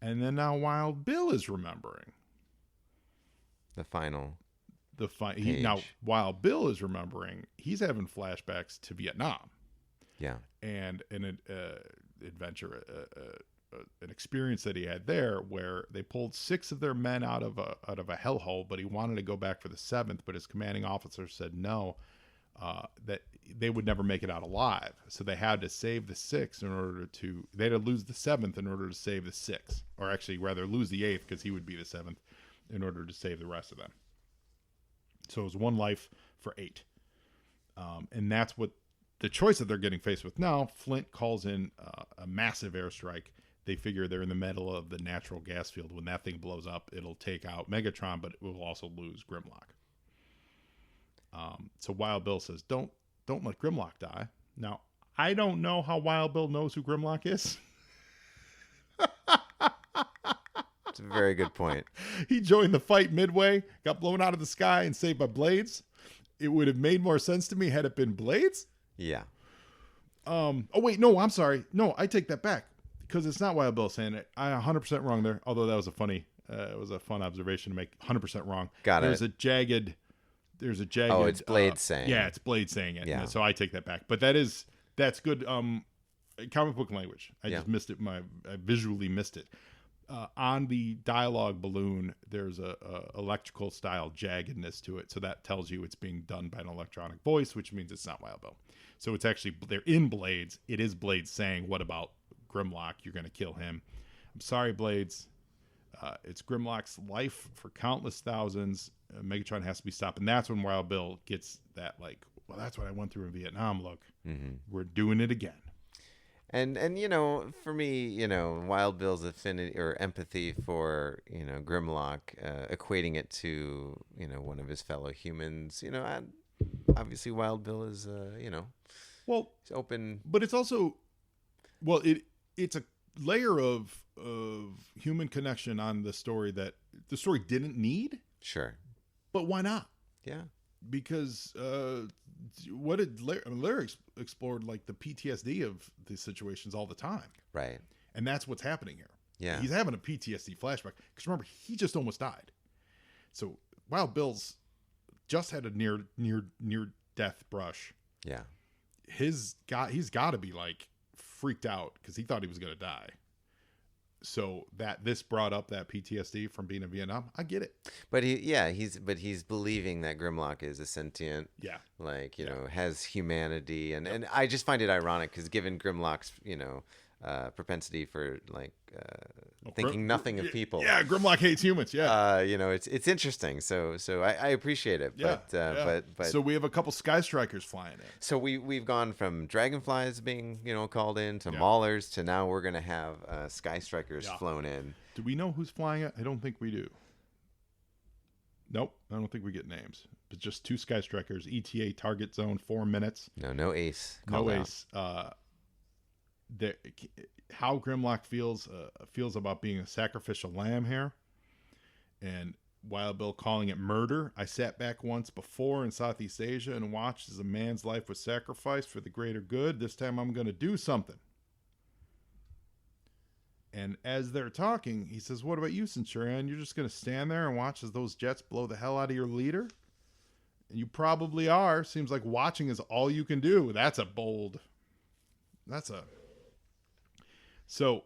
And then now Wild Bill is remembering. The final Now Wild Bill is remembering. He's having flashbacks to Vietnam. Yeah. And an adventure, an experience that he had there, where they pulled 6 of their men out of a hellhole, but he wanted to go back for the 7th, but his commanding officer said no, that they would never make it out alive. So they had to save the 6 they had to lose the 7th in order to save the 6, or actually rather lose the 8th because he would be the 7th in order to save the rest of them. So it was 1 life for 8. And that's what the choice that they're getting faced with now. Flint calls in a massive airstrike. They figure they're in the middle of the natural gas field. When that thing blows up, it'll take out Megatron, but it will also lose Grimlock. So Wild Bill says, don't let Grimlock die. Now, I don't know how Wild Bill knows who Grimlock is. It's a very good point. He joined the fight midway, got blown out of the sky, and saved by Blades. It would have made more sense to me had it been Blades. Yeah. Oh, wait, no, I'm sorry. No, I take that back. Because it's not Wild Bill saying it. I 100% wrong there. Although that was it was a fun observation to make. 100% wrong. Got it. There's a jagged. Oh, it's Blades saying. Yeah, it's Blades saying it. Yeah. So I take that back. But that's good. Comic book language. I just missed it. I visually missed it. On the dialogue balloon, there's a electrical style jaggedness to it. So that tells you it's being done by an electronic voice, which means it's not Wild Bill. So it's actually, they're in Blades. It is Blades saying, what about Grimlock? You're going to kill him. I'm sorry, Blades. It's Grimlock's life for countless thousands. Megatron has to be stopped. And that's when Wild Bill gets that, like, well, that's what I went through in Vietnam. Look, we're doing it again. And for me, Wild Bill's affinity or empathy for, Grimlock, equating it to, one of his fellow humans, obviously Wild Bill is, well, he's open. But it's also, well, it's a layer of human connection on the story that the story didn't need. Sure. But why not? Yeah. Because what did Larry explored, like the PTSD of these situations all the time. Right. And that's what's happening here. Yeah. He's having a PTSD flashback because remember, he just almost died. So Wild Bill's just had a near death brush. Yeah. He's got to be like freaked out because he thought he was going to die. So this brought up that PTSD from being in Vietnam. I get it. But he's believing that Grimlock is a sentient, has humanity, and I just find it ironic because given Grimlock's propensity for thinking nothing of people. Yeah, Grimlock hates humans. Yeah. It's interesting. So I appreciate it. Yeah. But so we have a couple Sky Strikers flying in. So we've gone from dragonflies being called in to maulers to now we're gonna have Sky Strikers flown in. Do we know who's flying it? I don't think we do. Nope, I don't think we get names. But just 2 Sky Strikers, ETA target zone 4 minutes. No ace. No ace. How Grimlock feels about being a sacrificial lamb here, and Wild Bill calling it murder. I sat back once before in Southeast Asia and watched as a man's life was sacrificed for the greater good. This time I'm going to do something. And as they're talking, he says, "What about you, Centurion? You're just going to stand there and watch as those jets blow the hell out of your leader?" And you probably are. Seems like watching is all you can do. So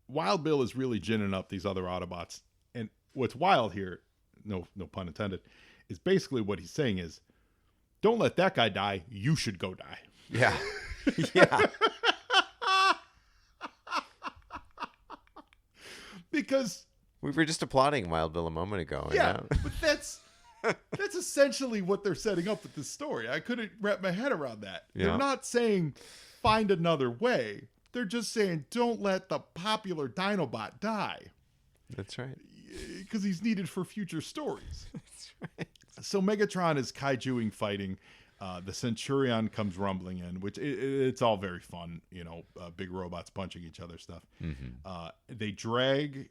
Wild Bill is really ginning up these other Autobots. And what's wild here, no pun intended, is basically what he's saying is, don't let that guy die. You should go die. Yeah. Yeah. Because we were just applauding Wild Bill a moment ago. Yeah, but that's essentially what they're setting up with this story. I couldn't wrap my head around that. Yeah. They're not saying find another way. They're just saying don't let the popular Dinobot die. That's right. Because he's needed for future stories. That's right. So Megatron is kaijuing fighting. The Centurion comes rumbling in, which it's all very fun, big robots punching each other stuff. Mm-hmm. They drag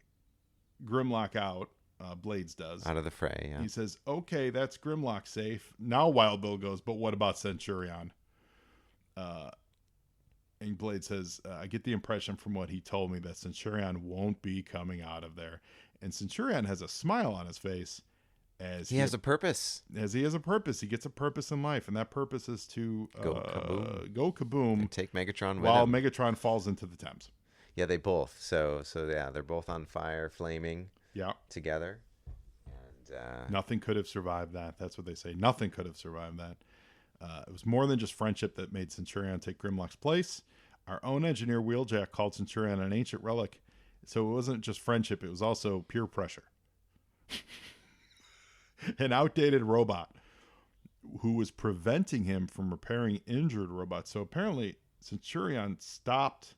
Grimlock out. Blades does. Out of the fray, yeah. He says, okay, that's Grimlock safe. Now Wild Bill goes, but what about Centurion? And Blade says, I get the impression from what he told me that Centurion won't be coming out of there. And Centurion has a smile on his face. As he has a purpose. As he has a purpose. He gets a purpose in life, and that purpose is to go kaboom. And take Megatron with while him. Megatron falls into the Thames. Yeah, they both. So yeah, they're both on fire, flaming together. And nothing could have survived that. That's what they say. Nothing could have survived that. It was more than just friendship that made Centurion take Grimlock's place. Our own engineer, Wheeljack, called Centurion an ancient relic. So it wasn't just friendship. It was also peer pressure. An outdated robot who was preventing him from repairing injured robots. So apparently Centurion stopped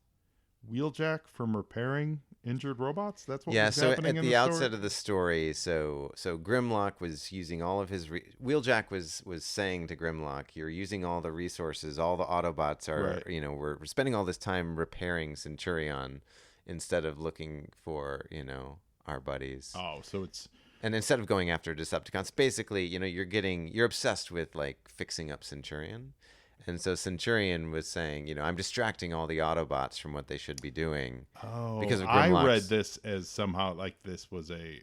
Wheeljack from repairing injured robots. That's what was happening so at the outset of the story, so Grimlock was using all of his Wheeljack was saying to Grimlock, you're using all the resources, all the Autobots are we're spending all this time repairing Centurion instead of looking for our buddies. Oh, so it's and instead of going after Decepticons, basically, you're obsessed with like fixing up Centurion. And so Centurion was saying, I'm distracting all the Autobots from what they should be doing. Oh, because of I Grimlock's. read this as somehow like this was a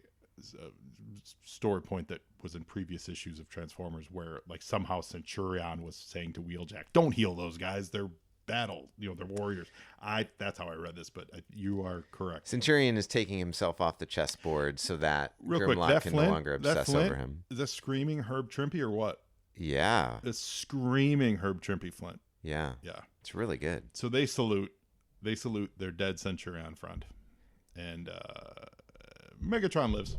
story point that was in previous issues of Transformers where like somehow Centurion was saying to Wheeljack, don't heal those guys. They're battle, they're warriors. That's how I read this, but you are correct. Centurion is taking himself off the chessboard so that Grimlock Grimlock can no longer obsess over him. Is that screaming Herb Trimpe or what? Yeah. The screaming Herb Trimpe Flint. Yeah. Yeah. It's really good. So they salute their dead Centurion friend. And Megatron lives.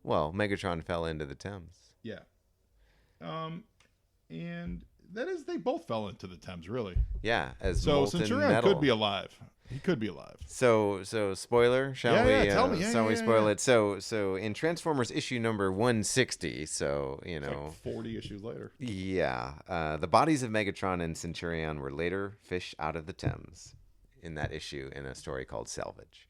Well, Megatron fell into the Thames. Yeah. And that is, they both fell into the Thames, really. Yeah, as so molten Centurion metal. could be alive. He could be alive. So spoiler, shall we? Yeah, tell me. Shall we spoil it? So in Transformers issue number 160, so It's like 40 issues later. Yeah, the bodies of Megatron and Centurion were later fished out of the Thames in that issue in a story called Salvage.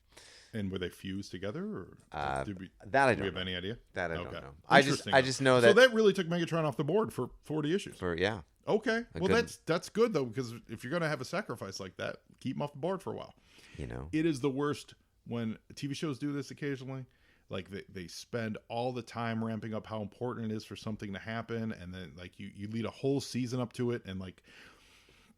And were they fused together, or that I don't do we have know. any idea? That I don't Okay. know. I just know that. So that really took Megatron off the board for 40 issues. Yeah. Okay. Well, good- that's good though, because if you're going to have a sacrifice like that, keep him off the board for a while. you know. It is the worst when TV shows do this occasionally. Like they spend all the time ramping up how important it is for something to happen, and then like you lead a whole season up to it, and like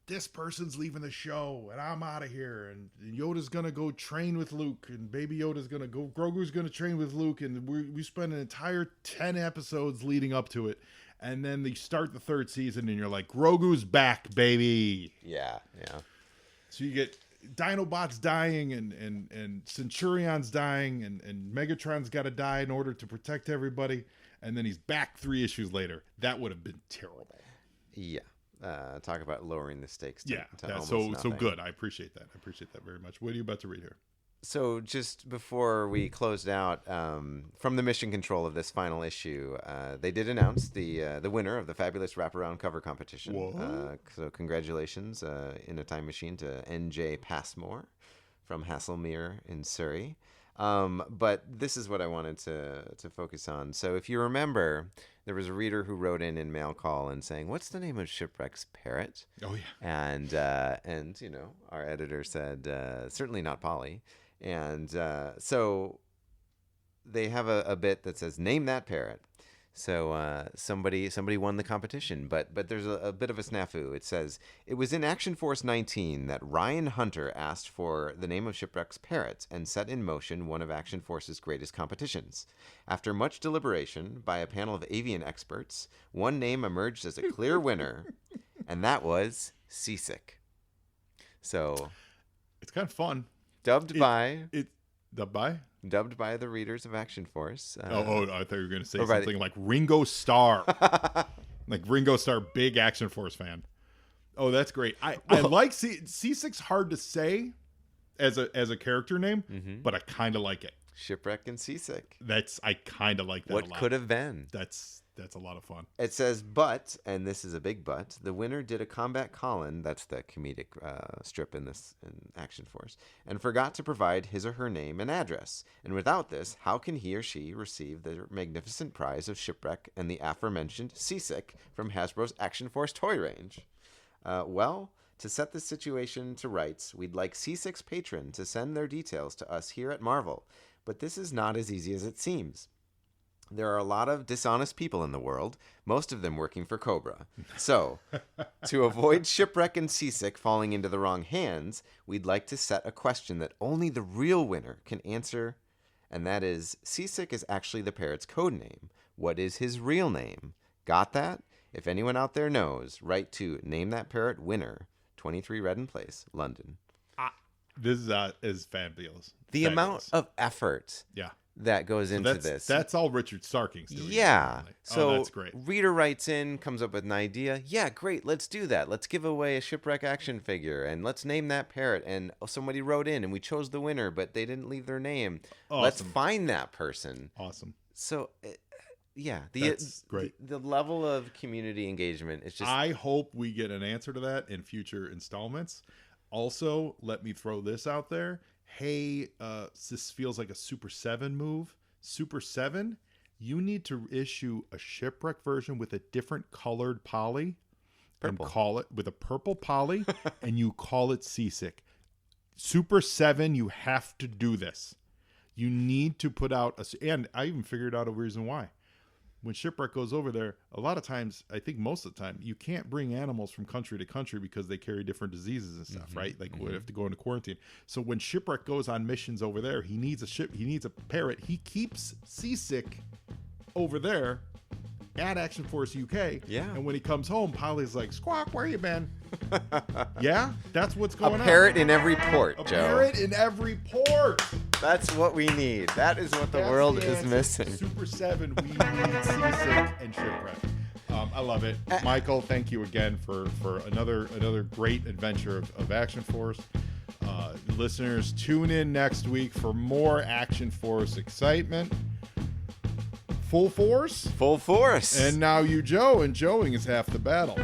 this person's leaving the show and I'm out of here, and Yoda's gonna go train with Luke, and Baby Yoda's gonna go, Grogu's gonna train with Luke, and we spend an entire 10 episodes leading up to it, and then they start the third season and you're like, Grogu's back, baby. Yeah. So you get Dinobots dying and Centurion's dying and Megatron's got to die in order to protect everybody, and then he's back 3 issues later. That would have been terrible. Yeah. Talk about lowering the stakes. To So nothing. good. I appreciate that. I appreciate that very much. What are you about to read here? So just before we closed out, from the mission control of this final issue, they did announce the winner of the fabulous wraparound cover competition. So congratulations, in a time machine, to NJ Passmore from Haslemere in Surrey. But this is what I wanted to focus on. So if you remember, there was a reader who wrote in mail call and saying, "What's the name of Shipwreck's parrot?" Oh yeah. And you know, our editor said, certainly not Polly. And so they have a bit that says, "Name that parrot." So somebody won the competition, but there's a bit of a snafu. It says, it was in Action Force 19 that Ryan Hunter asked for the name of Shipwreck's parrot and set in motion one of Action Force's greatest competitions. After much deliberation by a panel of avian experts, one name emerged as a clear winner, and that was Seasick. So it's kind of fun. Dubbed by the readers of Action Force. I thought you were going to say something like Ringo Starr. Like Ringo Starr, big Action Force fan. Oh, that's great. I like Seasick's hard to say as a character name, but I kind of like it. Shipwreck and Seasick. I kind of like that a lot. What could have been. That's a lot of fun. It says, but, and this is a big but, the winner did a combat Colin, that's the comedic strip in Action Force, and forgot to provide his or her name and address. And without this, how can he or she receive the magnificent prize of Shipwreck and the aforementioned Seasick from Hasbro's Action Force toy range? Well, to set this situation to rights, we'd like Seasick's patron to send their details to us here at Marvel. But this is not as easy as it seems. There are a lot of dishonest people in the world, most of them working for Cobra. So, to avoid Shipwreck and Seasick falling into the wrong hands, we'd like to set a question that only the real winner can answer, and that is, Seasick is actually the parrot's code name. What is his real name? Got that? If anyone out there knows, write to Name That Parrot Winner, 23 Redden Place, London. This is fabulous. The amount of effort that goes into this. That's all Richard Starking's doing. Yeah. So that's great. Reader writes in, comes up with an idea. Yeah, great. Let's do that. Let's give away a Shipwreck action figure and let's name that parrot. And somebody wrote in and we chose the winner, but they didn't leave their name. Awesome. Let's find that person. Awesome. So, yeah, that's great. The level of community engagement is just. I hope we get an answer to that in future installments. Also, let me throw this out there. Hey, this feels like a Super 7 move. Super 7, you need to issue a Shipwreck version with a different colored poly. Purple. And call it with a purple poly, and you call it Seasick. Super 7, you have to do this. You need to put out and I even figured out a reason why. When Shipwreck goes over there, a lot of times, I think most of the time, you can't bring animals from country to country because they carry different diseases and stuff, right? Like we have to go into quarantine. So when Shipwreck goes on missions over there, he needs a parrot. He keeps Seasick over there at Action Force UK. Yeah. And when he comes home, Polly's like, Squawk, where you been? Yeah, that's what's going on. A parrot in every port, Joe. A parrot in every port. That's what we need. That is what the world is missing. Super 7, we need Seasick and Shipwreck. I love it. Michael, thank you again for another great adventure of Action Force. Listeners, tune in next week for more Action Force excitement. Full force? Full force. And now you, Joe, and Joeing is half the battle.